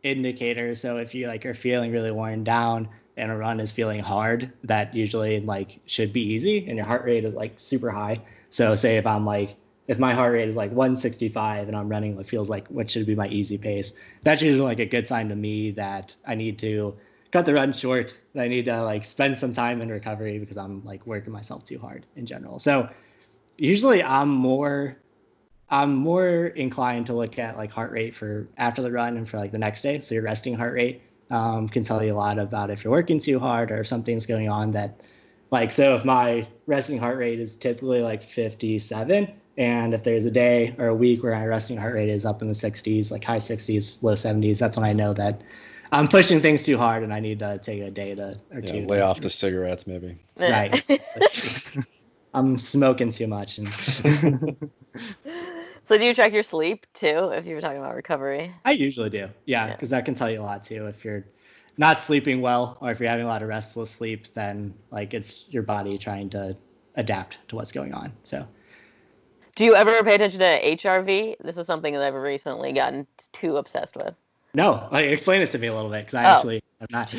indicator. So if you like are feeling really worn down and a run is feeling hard, that usually like should be easy and your heart rate is like super high. So say if my heart rate is like 165 and I'm running what feels like what should be my easy pace, that's usually like a good sign to me that I need to cut the run short. I need to like spend some time in recovery because I'm like working myself too hard in general. So usually I'm more inclined to look at like heart rate for after the run and for like the next day. So your resting heart rate can tell you a lot about if you're working too hard or something's going on that like, so if my resting heart rate is typically like 57, and if there's a day or a week where my resting heart rate is up in the 60s, like high 60s, low 70s, that's when I know that I'm pushing things too hard and I need to take a day or two. Lay off the cigarettes, maybe. Right. I'm smoking too much. So do you track your sleep too, if you were talking about recovery? I usually do. Yeah, because that can tell you a lot too. If you're not sleeping well or if you're having a lot of restless sleep, then like it's your body trying to adapt to what's going on. So do you ever pay attention to HRV? This is something that I've recently gotten too obsessed with. No, like explain it to me a little bit because I actually am not. So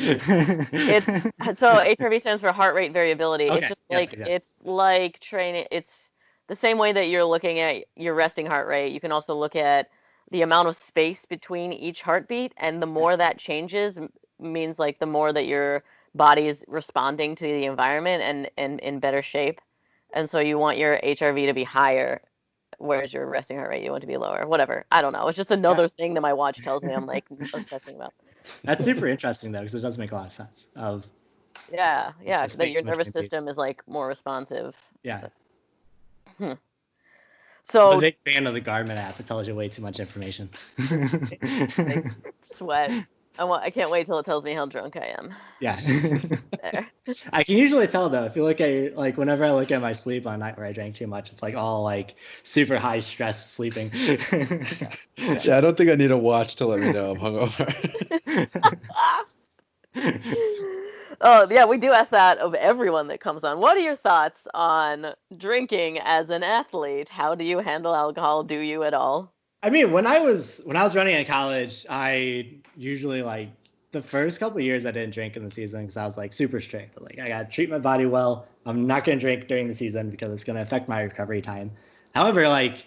HRV stands for heart rate variability. Okay. It's just like it's like training. It's the same way that you're looking at your resting heart rate. You can also look at the amount of space between each heartbeat, and the more that changes means like the more that your body is responding to the environment and in better shape. And so you want your HRV to be higher, where's your resting heart rate? You want to be lower, whatever. I don't know. It's just another thing that my watch tells me I'm like obsessing about. That's super interesting though, because it does make a lot of sense. Yeah, that your nervous system is like more responsive. Yeah. So I'm a big fan of the Garmin app. It tells you way too much information. Sweat. I can't wait till it tells me how drunk I am. Yeah. There. I can usually tell though. If you look at like whenever I look at my sleep on a night where I drank too much, it's like all like super high stress sleeping. Yeah, I don't think I need a watch to let me know I'm hungover. Oh, yeah, we do ask that of everyone that comes on. What are your thoughts on drinking as an athlete? How do you handle alcohol? Do you at all? I mean, when I was running in college, I usually like the first couple of years I didn't drink in the season because I was like super strict. Like I got to treat my body well. I'm not going to drink during the season because it's going to affect my recovery time. However, like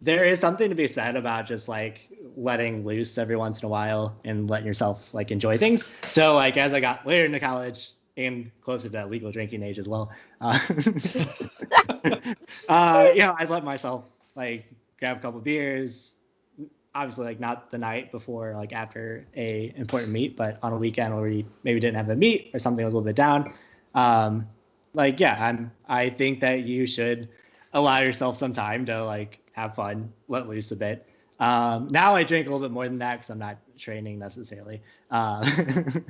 there is something to be said about just like letting loose every once in a while and letting yourself like enjoy things. So like as I got later into college and closer to legal drinking age as well, I'd let myself like grab a couple beers, obviously like not the night before, like after a important meet, but on a weekend where we maybe didn't have a meet or something was a little bit down. I think that you should allow yourself some time to like have fun, let loose a bit. Now I drink a little bit more than that because I'm not training necessarily. I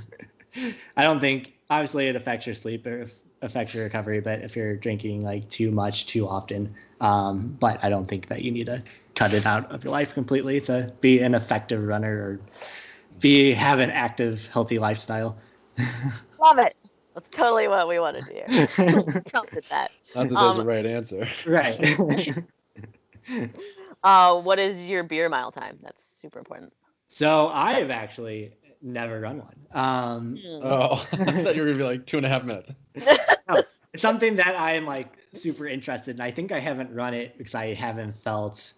don't think obviously it affects your sleep or affects your recovery, but if you're drinking like too much too often, but I don't think that you need to cut it out of your life completely to be an effective runner or have an active, healthy lifestyle. Love it. That's totally what we wanted to hear. Prompted that. Not that there's a right answer. Right. What is your beer mile time? That's super important. So I have actually never run one. Oh, I thought you were gonna be like 2.5 minutes. No, it's something that I am like super interested in. I think I haven't run it because I haven't felt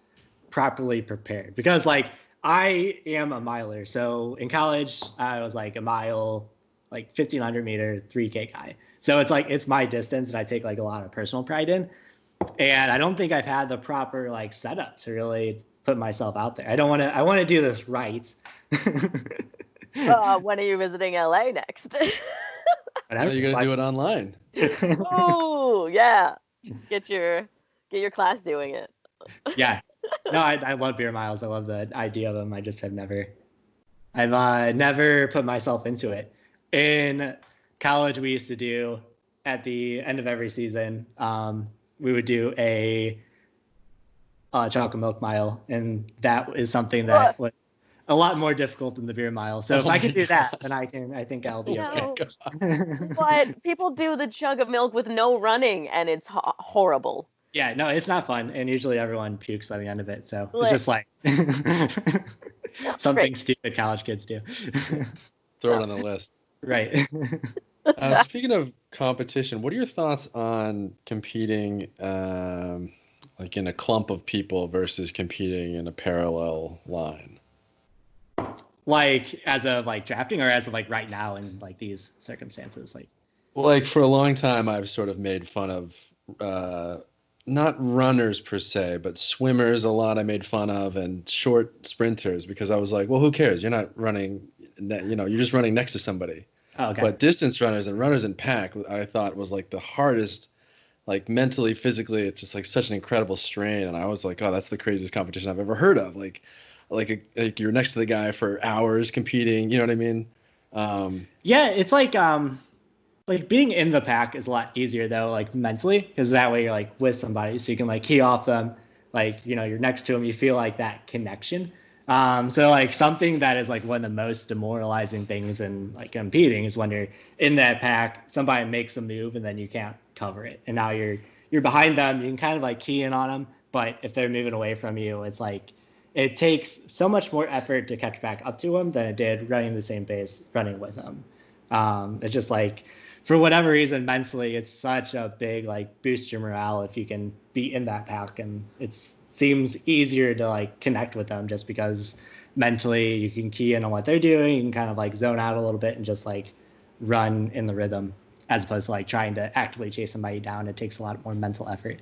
properly prepared because like I am a miler. So in college, I was like a mile, like 1,500 meter, 3K guy. So it's like, it's my distance and I take like a lot of personal pride in. And I don't think I've had the proper like setup to really put myself out there. I want to do this right. When are you visiting LA next? Are you gonna do it online? Oh yeah, just get your class doing it. Yeah, no, I love beer miles. I love the idea of them. I just have I've never put myself into it. In college, we used to do at the end of every season, we would do a chocolate milk mile, and that is something that was a lot more difficult than the beer mile. So if I can do that, then I think I'll be okay. But people do the chug of milk with no running, and it's horrible. Yeah, no, it's not fun, and usually everyone pukes by the end of it. So it's just like something stupid college kids do. Throw it on the list. Right. Speaking of competition, what are your thoughts on competing like in a clump of people versus competing in a parallel line? Like as of like drafting or as of like right now in like these circumstances? Like for a long time, I've sort of made fun of not runners per se, but swimmers a lot I made fun of, and short sprinters, because I was like, well, who cares? You're not running, you're just running next to somebody. Oh, okay. But distance runners and runners in pack, I thought was like the hardest, like mentally, physically, it's just like such an incredible strain. And I was like, oh, that's the craziest competition I've ever heard of. Like you're next to the guy for hours competing. You know what I mean? Yeah, it's like being in the pack is a lot easier though, like mentally, because that way you're like with somebody, so you can like key off them, like you're next to them, you feel like that connection. So like something that is like one of the most demoralizing things in like competing is when you're in that pack, somebody makes a move and then you can't cover it, and now you're behind them. You can kind of like key in on them, but if they're moving away from you, it's like it takes so much more effort to catch back up to them than it did running the same pace running with them. It's just like, for whatever reason, mentally, it's such a big like boost your morale if you can be in that pack, and it seems easier to like connect with them just because mentally you can key in on what they're doing. You can kind of like zone out a little bit and just like run in the rhythm, as opposed to like trying to actively chase somebody down. It takes a lot more mental effort.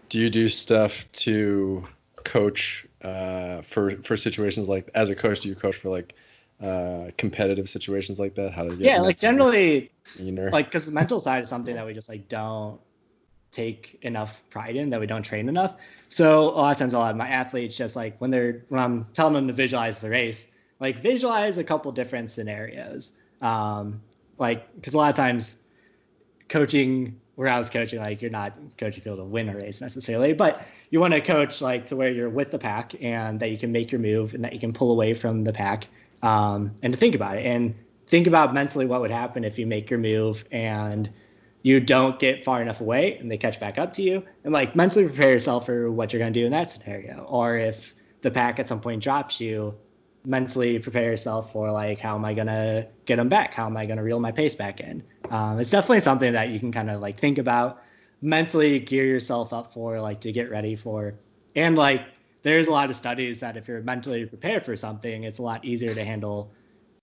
Do you do stuff to coach for situations like, as a coach, do you coach for like competitive situations like that? How to get like generally like, because the mental side is something that we just like don't take enough pride in, that we don't train enough. So a lot of times I'll have my athletes just like when I'm telling them to visualize the race, like visualize a couple different scenarios. Like, because a lot of times coaching, where I was coaching, like you're not coaching people to win a race necessarily, but you want to coach like to where you're with the pack and that you can make your move and that you can pull away from the pack, and to think about it and think about mentally what would happen if you make your move and you don't get far enough away and they catch back up to you, and like mentally prepare yourself for what you're going to do in that scenario. Or if the pack at some point drops you, mentally prepare yourself for like, how am I going to get them back? How am I going to reel my pace back in? It's definitely something that you can kind of like think about, mentally gear yourself up for, like to get ready for. And like, there's a lot of studies that if you're mentally prepared for something, it's a lot easier to handle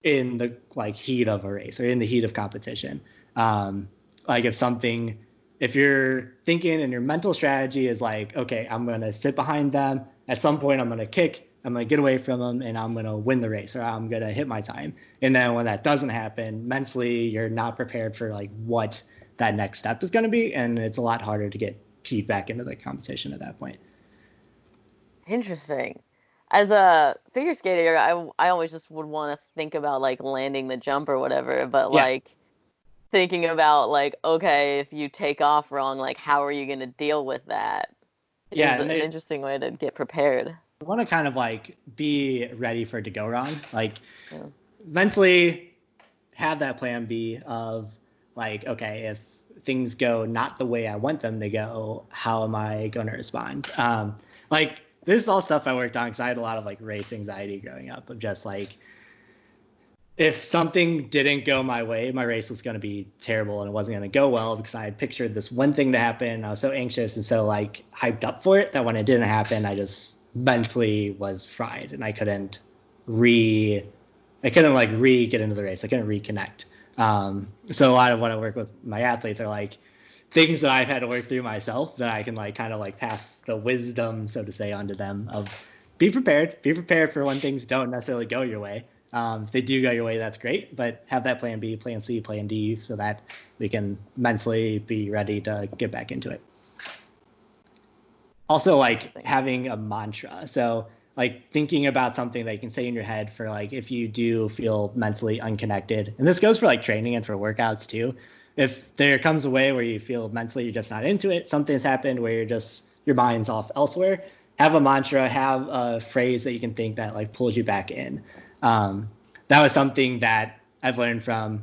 in the like heat of a race or in the heat of competition. Like if you're thinking and your mental strategy is like, okay, I'm going to sit behind them. At some point, I'm going to kick, I'm going to get away from them, and I'm going to win the race, or I'm going to hit my time. And then when that doesn't happen, mentally, you're not prepared for like what that next step is going to be. And it's a lot harder to get keyed back into the competition at that point. Interesting. As a figure skater, I always just would want to think about like landing the jump or whatever, but Yeah. like thinking about like, okay, if you take off wrong, like how are you going to deal with that? Yeah, Is an interesting way to get prepared. I want to kind of like be ready for it to go wrong. Like mentally have that plan B of like, okay, if things go not the way I want them to go, how am I going to respond? Like this is all stuff I worked on because I had a lot of like race anxiety growing up of just like, if something didn't go my way, my race was going to be terrible and it wasn't going to go well because I had pictured this one thing to happen. I was so anxious and so like hyped up for it that when it didn't happen, I just mentally was fried and I couldn't like get into the race. I couldn't reconnect. So a lot of what I work with my athletes are like things that I've had to work through myself that I can like kind of like pass the wisdom, so to say, onto them of be prepared for when things don't necessarily go your way. If they do go your way, that's great, but have that plan B, plan C, plan D, so that we can mentally be ready to get back into it. Also, like having a mantra. So like thinking about something that you can say in your head for like, if you do feel mentally unconnected, and this goes for like training and for workouts too. If there comes a way where you feel mentally you're just not into it, something's happened where your mind's off elsewhere, have a mantra, have a phrase that you can think that like pulls you back in. That was something that I've learned from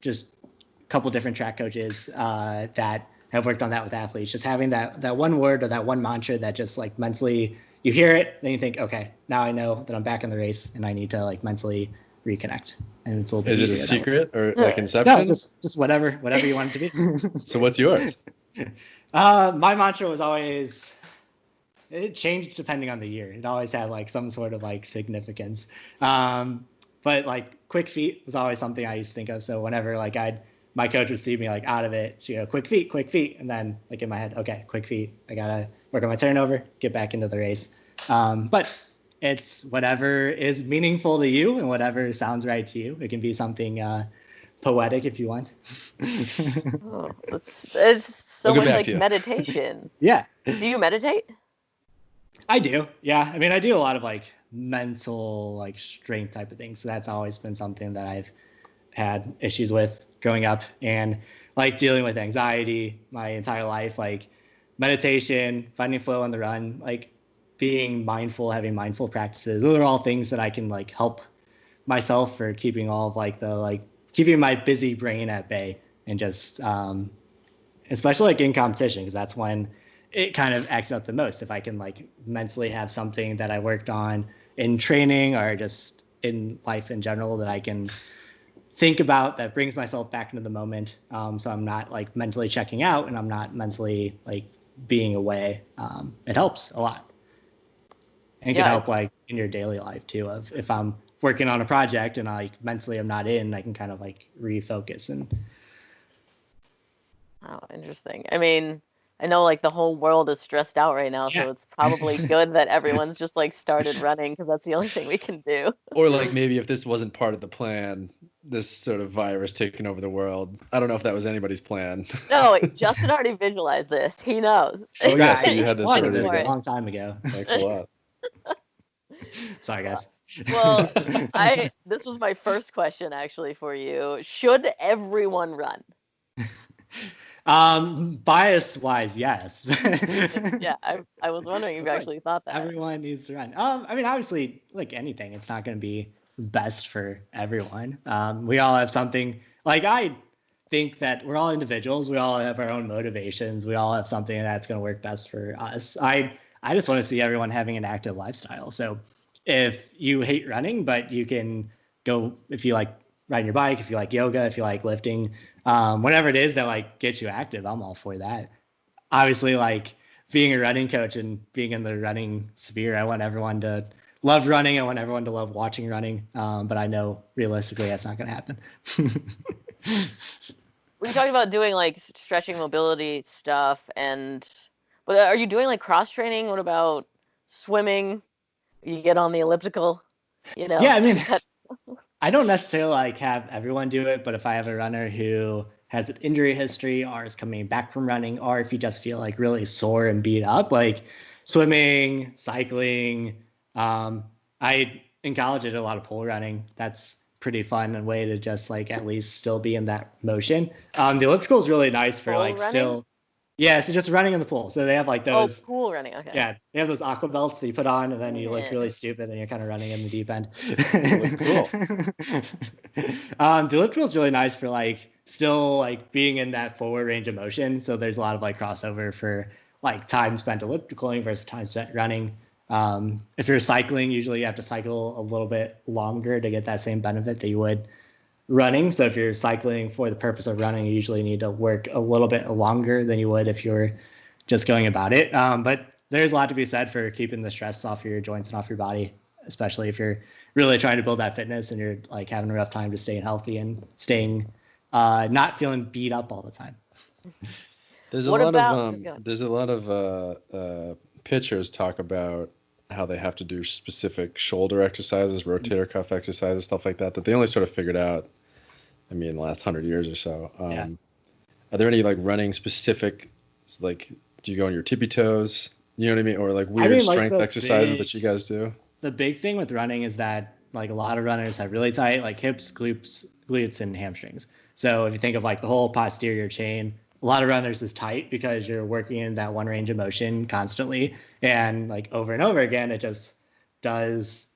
just a couple different track coaches that have worked on that with athletes, just having that one word or that one mantra that just like mentally you hear it, then you think, okay, now I know that I'm back in the race and I need to like mentally reconnect. And it's a little bit easier. Is it a secret or like Inception? No, just whatever you want it to be. So what's yours? My mantra was always, it changed depending on the year. It always had like some sort of like significance. But like quick feet was always something I used to think of. So whenever like my coach would see me like out of it, she'd go, quick feet. And then like in my head, okay, quick feet. I got to work on my turnover, get back into the race. But it's whatever is meaningful to you and whatever sounds right to you. It can be something poetic if you want. It's so much like meditation. Yeah. Do you meditate? I do. Yeah. I mean, I do a lot of like mental like strength type of things. So that's always been something that I've had issues with growing up, and like dealing with anxiety my entire life, like meditation, finding flow on the run, like being mindful, having mindful practices. Those are all things that I can like help myself for keeping all of like keeping my busy brain at bay, and just especially like in competition, because that's when it kind of acts up the most. If I can like mentally have something that I worked on in training or just in life in general that I can think about that brings myself back into the moment. So I'm not like mentally checking out and I'm not mentally like being away. It helps a lot. And it can help like in your daily life too, of if I'm working on a project and I like mentally I'm not in, I can kind of like refocus. And oh, interesting. I mean, I know like the whole world is stressed out right now, so it's probably good that everyone's just like started running, because that's the only thing we can do. Or like maybe if this wasn't part of the plan, this sort of virus taking over the world. I don't know if that was anybody's plan. No, Justin already visualized this. He knows. Oh yeah, so you had this a long time ago. Thanks a lot. Sorry, guys. Well, this was my first question actually for you. Should everyone run? Bias wise, yes. Yeah, I was wondering if you actually thought that. Everyone needs to run. I mean, obviously, like anything, it's not going to be best for everyone. We all have something. Like I think that we're all individuals. We all have our own motivations. We all have something that's going to work best for us. I just want to see everyone having an active lifestyle. So if you hate running, but you can go if you like riding your bike, if you like yoga, if you like lifting, whatever it is that like gets you active, I'm all for that. Obviously, like being a running coach and being in the running sphere, I want everyone to love running. I want everyone to love watching running. But I know realistically that's not going to happen. We talked about doing like stretching mobility stuff but are you doing like cross training? What about swimming? You get on the elliptical, Yeah, I mean, I don't necessarily like have everyone do it, but if I have a runner who has an injury history or is coming back from running, or if you just feel like really sore and beat up, like swimming, cycling. I in college did a lot of pole running. That's pretty fun and way to just like at least still be in that motion. The elliptical is really nice for pole like running? still. Yeah, so just running in the pool. So they have like those. Oh, pool running. Okay. Yeah, they have those aqua belts that you put on, and then you look really stupid, and you're kind of running in the deep end. Cool. The elliptical is really nice for like still like being in that forward range of motion. So there's a lot of like crossover for like time spent ellipticaling versus time spent running. If you're cycling, usually you have to cycle a little bit longer to get that same benefit that you would running. So if you're cycling for the purpose of running, you usually need to work a little bit longer than you would if you're just going about it. But there's a lot to be said for keeping the stress off your joints and off your body, especially if you're really trying to build that fitness and you're like having a rough time just staying healthy and staying not feeling beat up all the time. There's a lot of pitchers talk about how they have to do specific shoulder exercises, rotator cuff exercises, stuff like that they only sort of figured out, I mean, the last 100 years or so. Are there any like running specific, like, do you go on your tippy toes? You know what I mean? Or like weird strength exercises that you guys do? The big thing with running is that like a lot of runners have really tight like hips, glutes, and hamstrings. So if you think of like the whole posterior chain, a lot of runners is tight because you're working in that one range of motion constantly. And like over and over again, it just does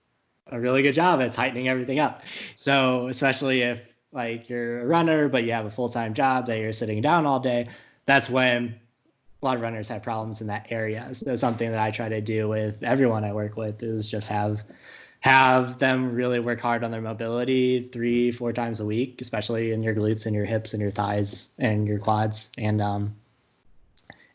a really good job at tightening everything up. So especially if like you're a runner, but you have a full-time job that you're sitting down all day, that's when a lot of runners have problems in that area. So something that I try to do with everyone I work with is just have them really work hard on their mobility 3-4 times a week, especially in your glutes and your hips and your thighs and your quads. And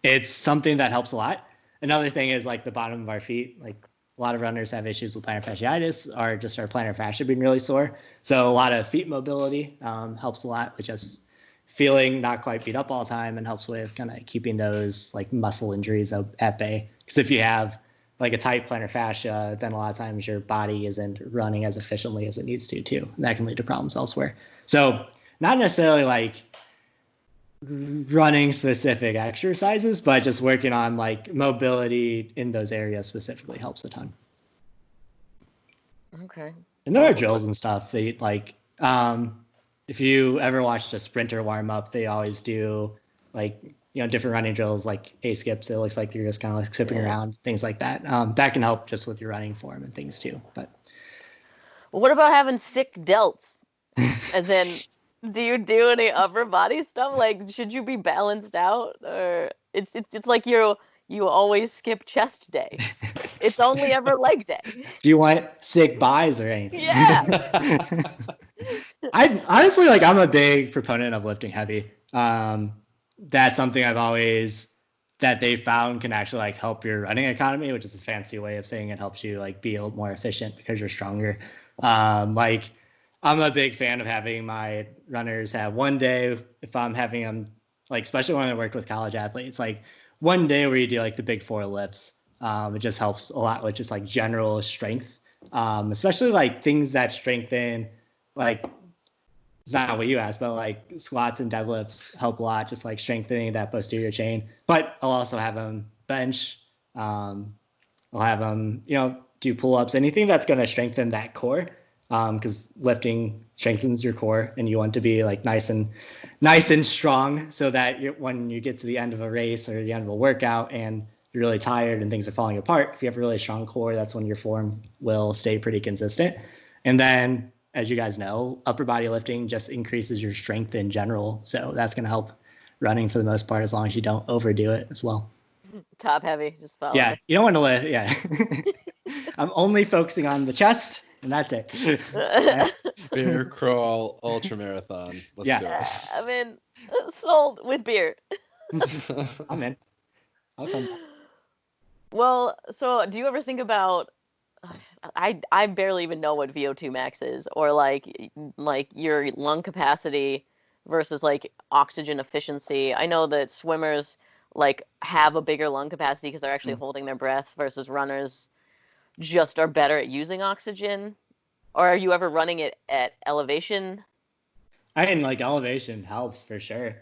it's something that helps a lot. Another thing is like the bottom of our feet. Like a lot of runners have issues with plantar fasciitis or just our plantar fascia being really sore. So a lot of feet mobility helps a lot with just feeling not quite beat up all the time, and helps with kind of keeping those like muscle injuries at bay. Because if you have like a tight plantar fascia, then a lot of times your body isn't running as efficiently as it needs to too. And that can lead to problems elsewhere. So not necessarily like running specific exercises, but just working on like mobility in those areas specifically helps a ton. Okay. And there are drills and stuff. They like, if you ever watched a sprinter warm up, they always do like, different running drills like A-skips. It looks like you're just kind of like skipping around, things like that. That can help just with your running form and things too. But what about having sick delts? As in, do you do any upper body stuff? Like, should you be balanced out, or it's like you always skip chest day. It's only ever leg day. Do you want sick buys or anything? Yeah. I honestly I'm a big proponent of lifting heavy. That's something that they found can actually like help your running economy, which is a fancy way of saying it helps you like be more efficient because you're stronger. Like I'm a big fan of having my runners have one day, if I'm having them, like especially when I worked with college athletes, like one day where you do like the big 4 lifts. It just helps a lot with just like general strength, especially like things that strengthen, like it's not what you asked, but like squats and deadlifts help a lot, just like strengthening that posterior chain. But I'll also have them bench, I'll have them, do pull-ups, anything that's going to strengthen that core, because lifting strengthens your core, and you want to be like nice and strong, so that when you get to the end of a race or the end of a workout and you're really tired and things are falling apart, if you have a really strong core, that's when your form will stay pretty consistent. And then, as you guys know, upper body lifting just increases your strength in general, so that's going to help running for the most part, as long as you don't overdo it as well. Top heavy, just follow. Yeah, you don't want to lift. Yeah. I'm only focusing on the chest, and that's it. Bear crawl ultra marathon. Let's do it. I'm in. Sold with beer. I'm in. I'll come back. Well, so do you ever think about? I barely even know what Vo2 Max is, or like your lung capacity versus like oxygen efficiency. I know that swimmers like have a bigger lung capacity because they're actually holding their breath, versus runners just are better at using oxygen. Or are you ever running it at elevation? I mean, like, elevation helps for sure.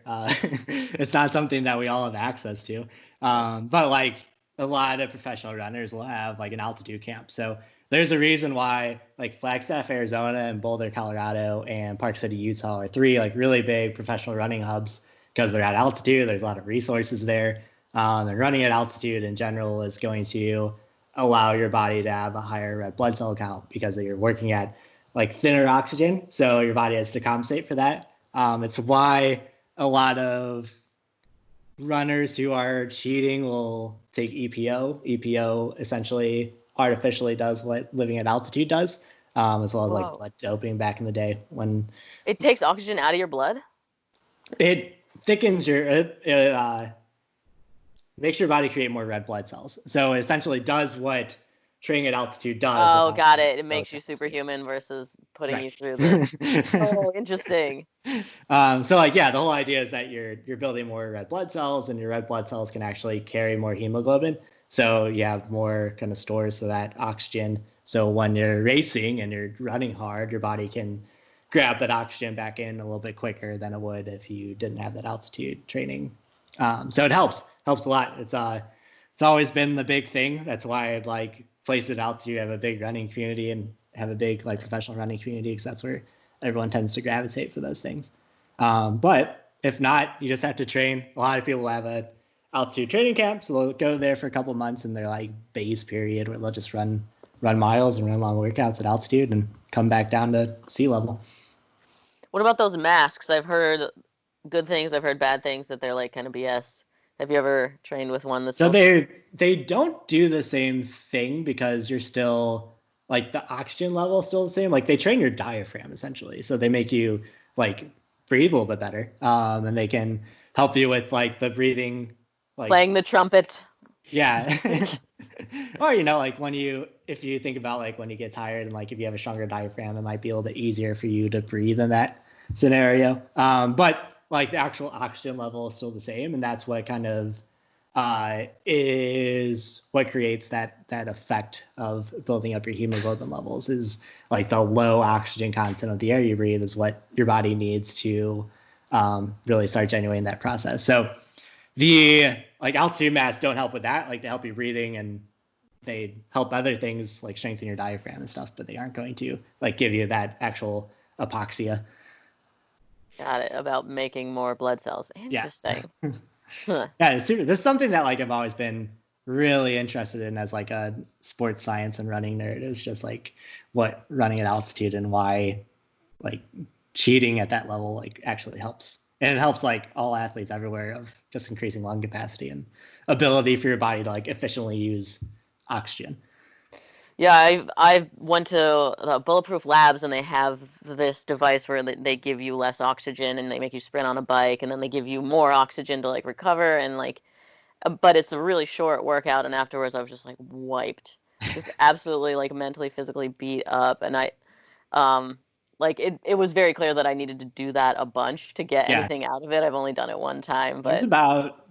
It's not something that we all have access to, but like a lot of professional runners will have like an altitude camp. So there's a reason why like Flagstaff, Arizona, and Boulder, Colorado, and Park City, Utah are three like really big professional running hubs, because they're at altitude. There's a lot of resources there. And running at altitude in general is going to allow your body to have a higher red blood cell count, because you're working at like thinner oxygen. So your body has to compensate for that. It's why a lot of runners who are cheating will take EPO. EPO essentially artificially does what living at altitude does, as well as like blood doping back in the day, when it takes oxygen out of your blood. It thickens makes your body create more red blood cells. So it essentially does what training at altitude does. Oh, got it. It makes you superhuman versus putting you through the. Oh, interesting. So like, yeah, the whole idea is that you're building more red blood cells, and your red blood cells can actually carry more hemoglobin. So you have more kind of stores of that oxygen. So when you're racing and you're running hard, your body can grab that oxygen back in a little bit quicker than it would if you didn't have that altitude training. So it helps a lot. It's always been the big thing. That's why I'd like places at altitude have a big running community and have a big like professional running community, because that's where everyone tends to gravitate for those things. But if not, you just have to train. A lot of people have a altitude training camp, so they'll go there for a couple of months in their like base period, where they'll just run miles and run long workouts at altitude and come back down to sea level. What about those masks? I've heard good things. I've heard bad things, that they're like kind of BS. Have you ever trained with one that's... So they don't do the same thing, because you're still like the oxygen level is still the same. Like they train your diaphragm essentially. So they make you like breathe a little bit better. And they can help you with like the breathing, like playing the trumpet. Yeah. Or, like if you think about like when you get tired, and like if you have a stronger diaphragm, it might be a little bit easier for you to breathe in that scenario. But like the actual oxygen level is still the same. And that's what kind of is what creates that effect of building up your hemoglobin levels, is like the low oxygen content of the air you breathe is what your body needs to really start generating that process. So the like altitude masks don't help with that. Like they help you breathing, and they help other things like strengthen your diaphragm and stuff, but they aren't going to like give you that actual hypoxia. Got it. About making more blood cells. Interesting. Yeah. Yeah, this is something that like I've always been really interested in as like a sports science and running nerd, is just like what running at altitude and why like cheating at that level like actually helps. And it helps like all athletes everywhere, of just increasing lung capacity and ability for your body to like efficiently use oxygen. Yeah, I went to Bulletproof Labs, and they have this device where they give you less oxygen, and they make you sprint on a bike, and then they give you more oxygen to like recover, and like, but it's a really short workout, and afterwards I was just like wiped, just absolutely like mentally, physically beat up, and like it was very clear that I needed to do that a bunch to get anything out of it. I've only done it one time, but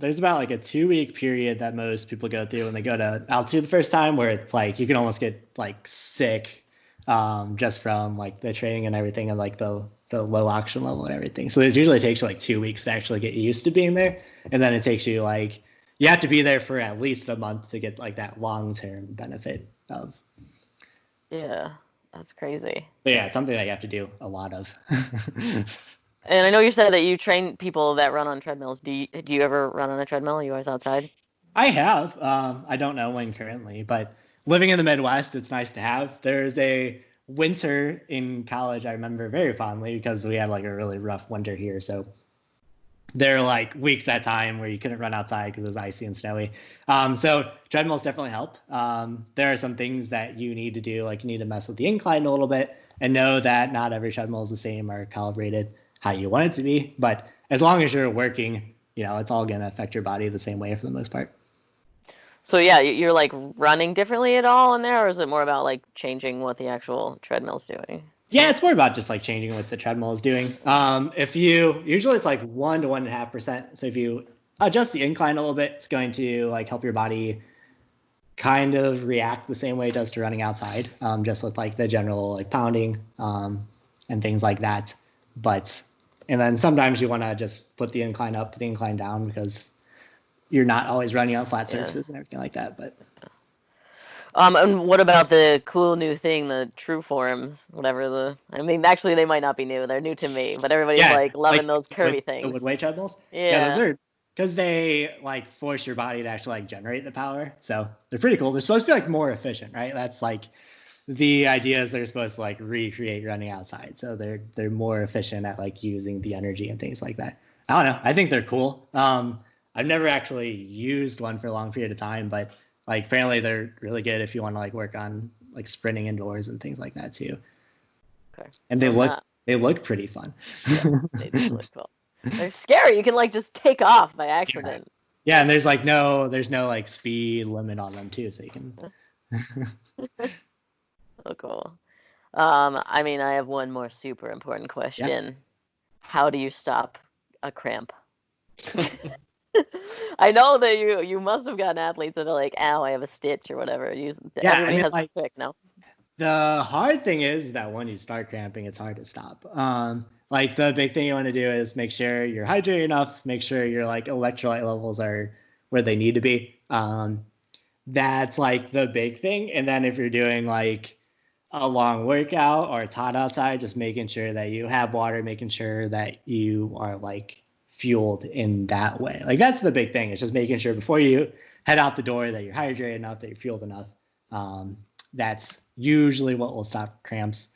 there's about like a 2-week period that most people go through when they go to altitude the first time, where it's like you can almost get like sick just from like the training and everything, and like the low oxygen level and everything. So it usually takes you like 2 weeks to actually get used to being there, and then it takes you like you have to be there for at least a month to get like that long-term benefit of. Yeah, that's crazy. But yeah, it's something that you have to do a lot of. And I know you said that you train people that run on treadmills. Do you ever run on a treadmill? Are you always outside? I have. I don't know when currently, but living in the Midwest, it's nice to have. There's a winter in college I remember very fondly because we had like a really rough winter here. So there are like weeks at a time where you couldn't run outside because it was icy and snowy. So treadmills definitely help. There are some things that you need to do, like you need to mess with the incline a little bit and know that not every treadmill is the same or calibrated how you want it to be. But as long as you're working, it's all going to affect your body the same way for the most part. So yeah, you're like running differently at all in there, or is it more about like changing what the actual treadmill's doing? Yeah, it's more about just like changing what the treadmill is doing. If you usually it's like 1 to 1.5%. So if you adjust the incline a little bit, it's going to like help your body kind of react the same way it does to running outside, just with like the general like pounding and things like that. And then sometimes you want to just put the incline up, the incline down because you're not always running on flat surfaces and everything like that. But and what about the cool new thing, the true forms, I mean, actually they might not be new. They're new to me, but everybody's like loving those curvy things. The wood weight treadmills. Yeah, those are because they like force your body to actually like generate the power. So they're pretty cool. They're supposed to be like more efficient, right? That's like the idea is they're supposed to like recreate running outside. So they're more efficient at like using the energy and things like that. I don't know. I think they're cool. I've never actually used one for a long period of time, but like apparently they're really good if you want to like work on like sprinting indoors and things like that too. Okay. And they look pretty fun. Yeah, they do look cool. They're scary. You can like just take off by accident. Yeah, and there's no like speed limit on them too, so you can. Oh, cool. I mean, I have one more super important question. Yeah. How do you stop a cramp? I know that you must have gotten athletes that are like, "Ow, I have a stitch" or whatever. Everybody has a trick, no? The hard thing is that when you start cramping, it's hard to stop. Like the big thing you want to do is make sure you're hydrated enough, make sure your like electrolyte levels are where they need to be. That's like the big thing. And then if you're doing like a long workout or it's hot outside, just making sure that you have water, making sure that you are like fueled in that way. Like that's the big thing. It's just making sure before you head out the door that you're hydrated enough, that you're fueled enough. That's usually what will stop cramps.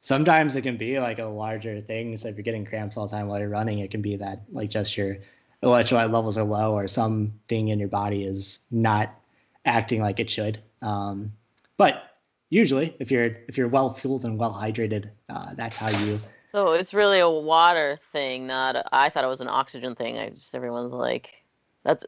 Sometimes it can be like a larger thing. So if you're getting cramps all the time while you're running, it can be that like just your electrolyte levels are low or something in your body is not acting like it should. But usually if you're well fueled and well hydrated, that's how you. So it's really a water thing, I thought it was an oxygen thing. Everyone's like,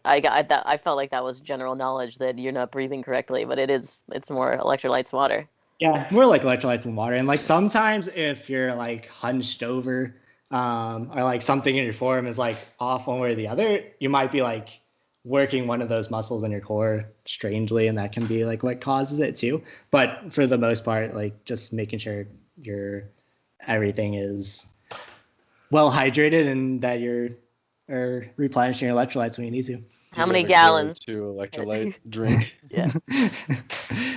I felt like that was general knowledge that you're not breathing correctly, but it's more electrolytes, water. Yeah, more like electrolytes and water. And like sometimes if you're like hunched over or like something in your form is like off one way or the other, you might be like working one of those muscles in your core strangely, and that can be like what causes it too. But for the most part, like just making sure everything is well hydrated and that you're replenishing your electrolytes when you need to. How many gallons? To electrolyte drink. Yeah.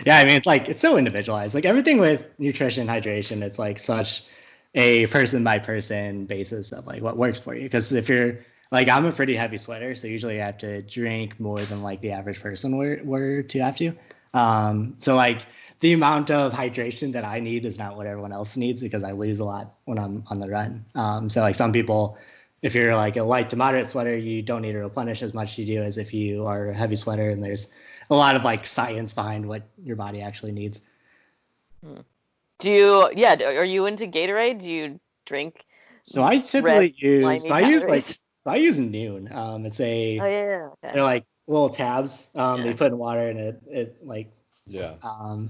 Yeah, I mean it's so individualized. Like everything with nutrition, hydration, it's like such a person by person basis of like what works for you. Because if you're like, I'm a pretty heavy sweater, so usually I have to drink more than like the average person were to have to. So like the amount of hydration that I need is not what everyone else needs because I lose a lot when I'm on the run. So like some people, if you're like a light to moderate sweater, you don't need to replenish as much as you do as if you are a heavy sweater, and there's a lot of like science behind what your body actually needs. Are you into Gatorade? Do you drink? So I typically I use Noon. It's they're like little tabs they put in water and it like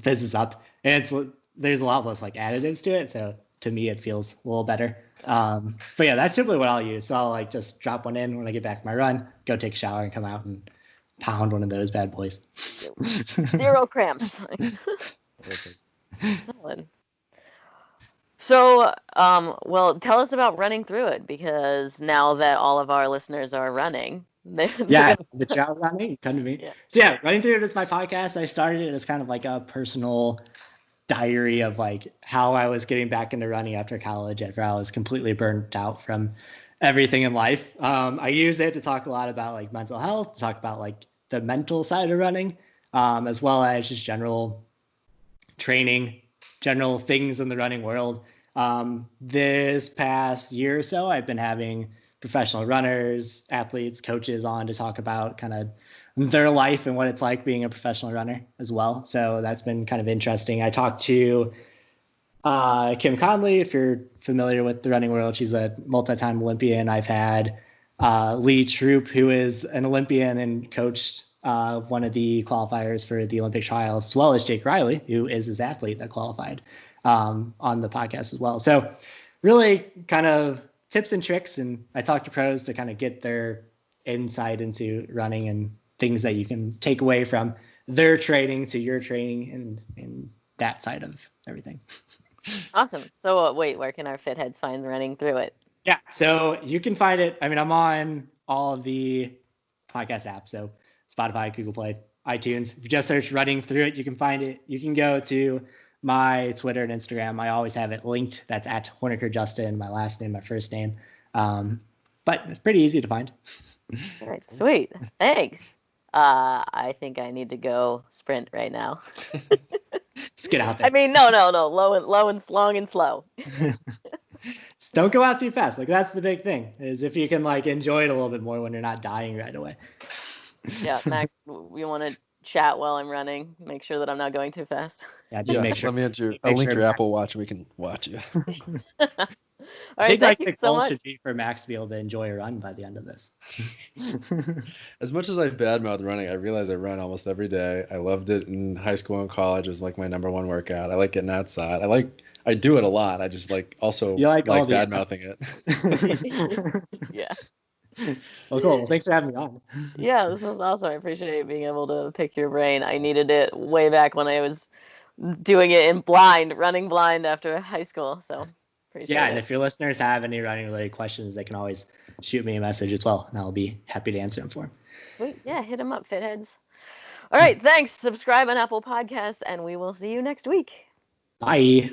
fizzes up, and there's a lot less like additives to it, so to me it feels a little better. But yeah, that's typically what I'll use. So I'll like just drop one in when I get back from my run, go take a shower and come out and pound one of those bad boys. 0 cramps. Solid. So, well, tell us about running through it, because now that all of our listeners are running, Yeah, the trail running, come to me. Yeah. So yeah, Running Through It is my podcast. I started it as kind of like a personal diary of like how I was getting back into running after college, after I was completely burnt out from everything in life. I use it to talk a lot about like mental health, to talk about like the mental side of running, as well as just general training, general things in the running world. This past year or so, I've been having professional runners, athletes, coaches on to talk about kind of their life and what it's like being a professional runner as well. So that's been kind of interesting. I talked to Kim Conley, if you're familiar with the running world. She's a multi-time Olympian. I've had Lee Troop, who is an Olympian and coached one of the qualifiers for the Olympic trials, as well as Jake Riley, who is his athlete that qualified on the podcast as well. So really kind of tips and tricks. And I talk to pros to kind of get their insight into running and things that you can take away from their training to your training and that side of everything. Awesome. So wait, where can our FitHeads find Running Through It? Yeah, so you can find it. I mean, I'm on all of the podcast apps, so Spotify, Google Play, iTunes. If you just search Running Through It, you can find it. You can go to my Twitter and Instagram. I always have it linked. That's at Horneker Justin, my last name, my first name. But it's pretty easy to find. All right, sweet. Thanks. I think I need to go sprint right now. Just get out there. I mean, no. Low and long and slow. Just don't go out too fast. Like that's the big thing, is if you can like enjoy it a little bit more when you're not dying right away. Yeah, Max, we want to chat while I'm running. Make sure that I'm not going too fast. Yeah, just make sure. Let me enter. I'll link your Apple Watch and we can watch you. All right, thank you the so goal much. should be for Max to be able to enjoy a run by the end of this. As much as I badmouth running, I realize I run almost every day. I loved it in high school and college. It was like my number one workout. I like getting outside. I do it a lot. I just also like bad mouthing it. Yeah. Well, cool. Well, thanks for having me on. Yeah, this was awesome. I appreciate being able to pick your brain. I needed it way back when I was doing it in running blind after high school. So appreciate Yeah, it. and if your listeners have any running related questions, they can always shoot me a message as well, and I'll be happy to answer them for them. Sweet. Yeah, hit them up, fitheads. All right, thanks. Subscribe on Apple Podcasts, and we will see you next week. Bye.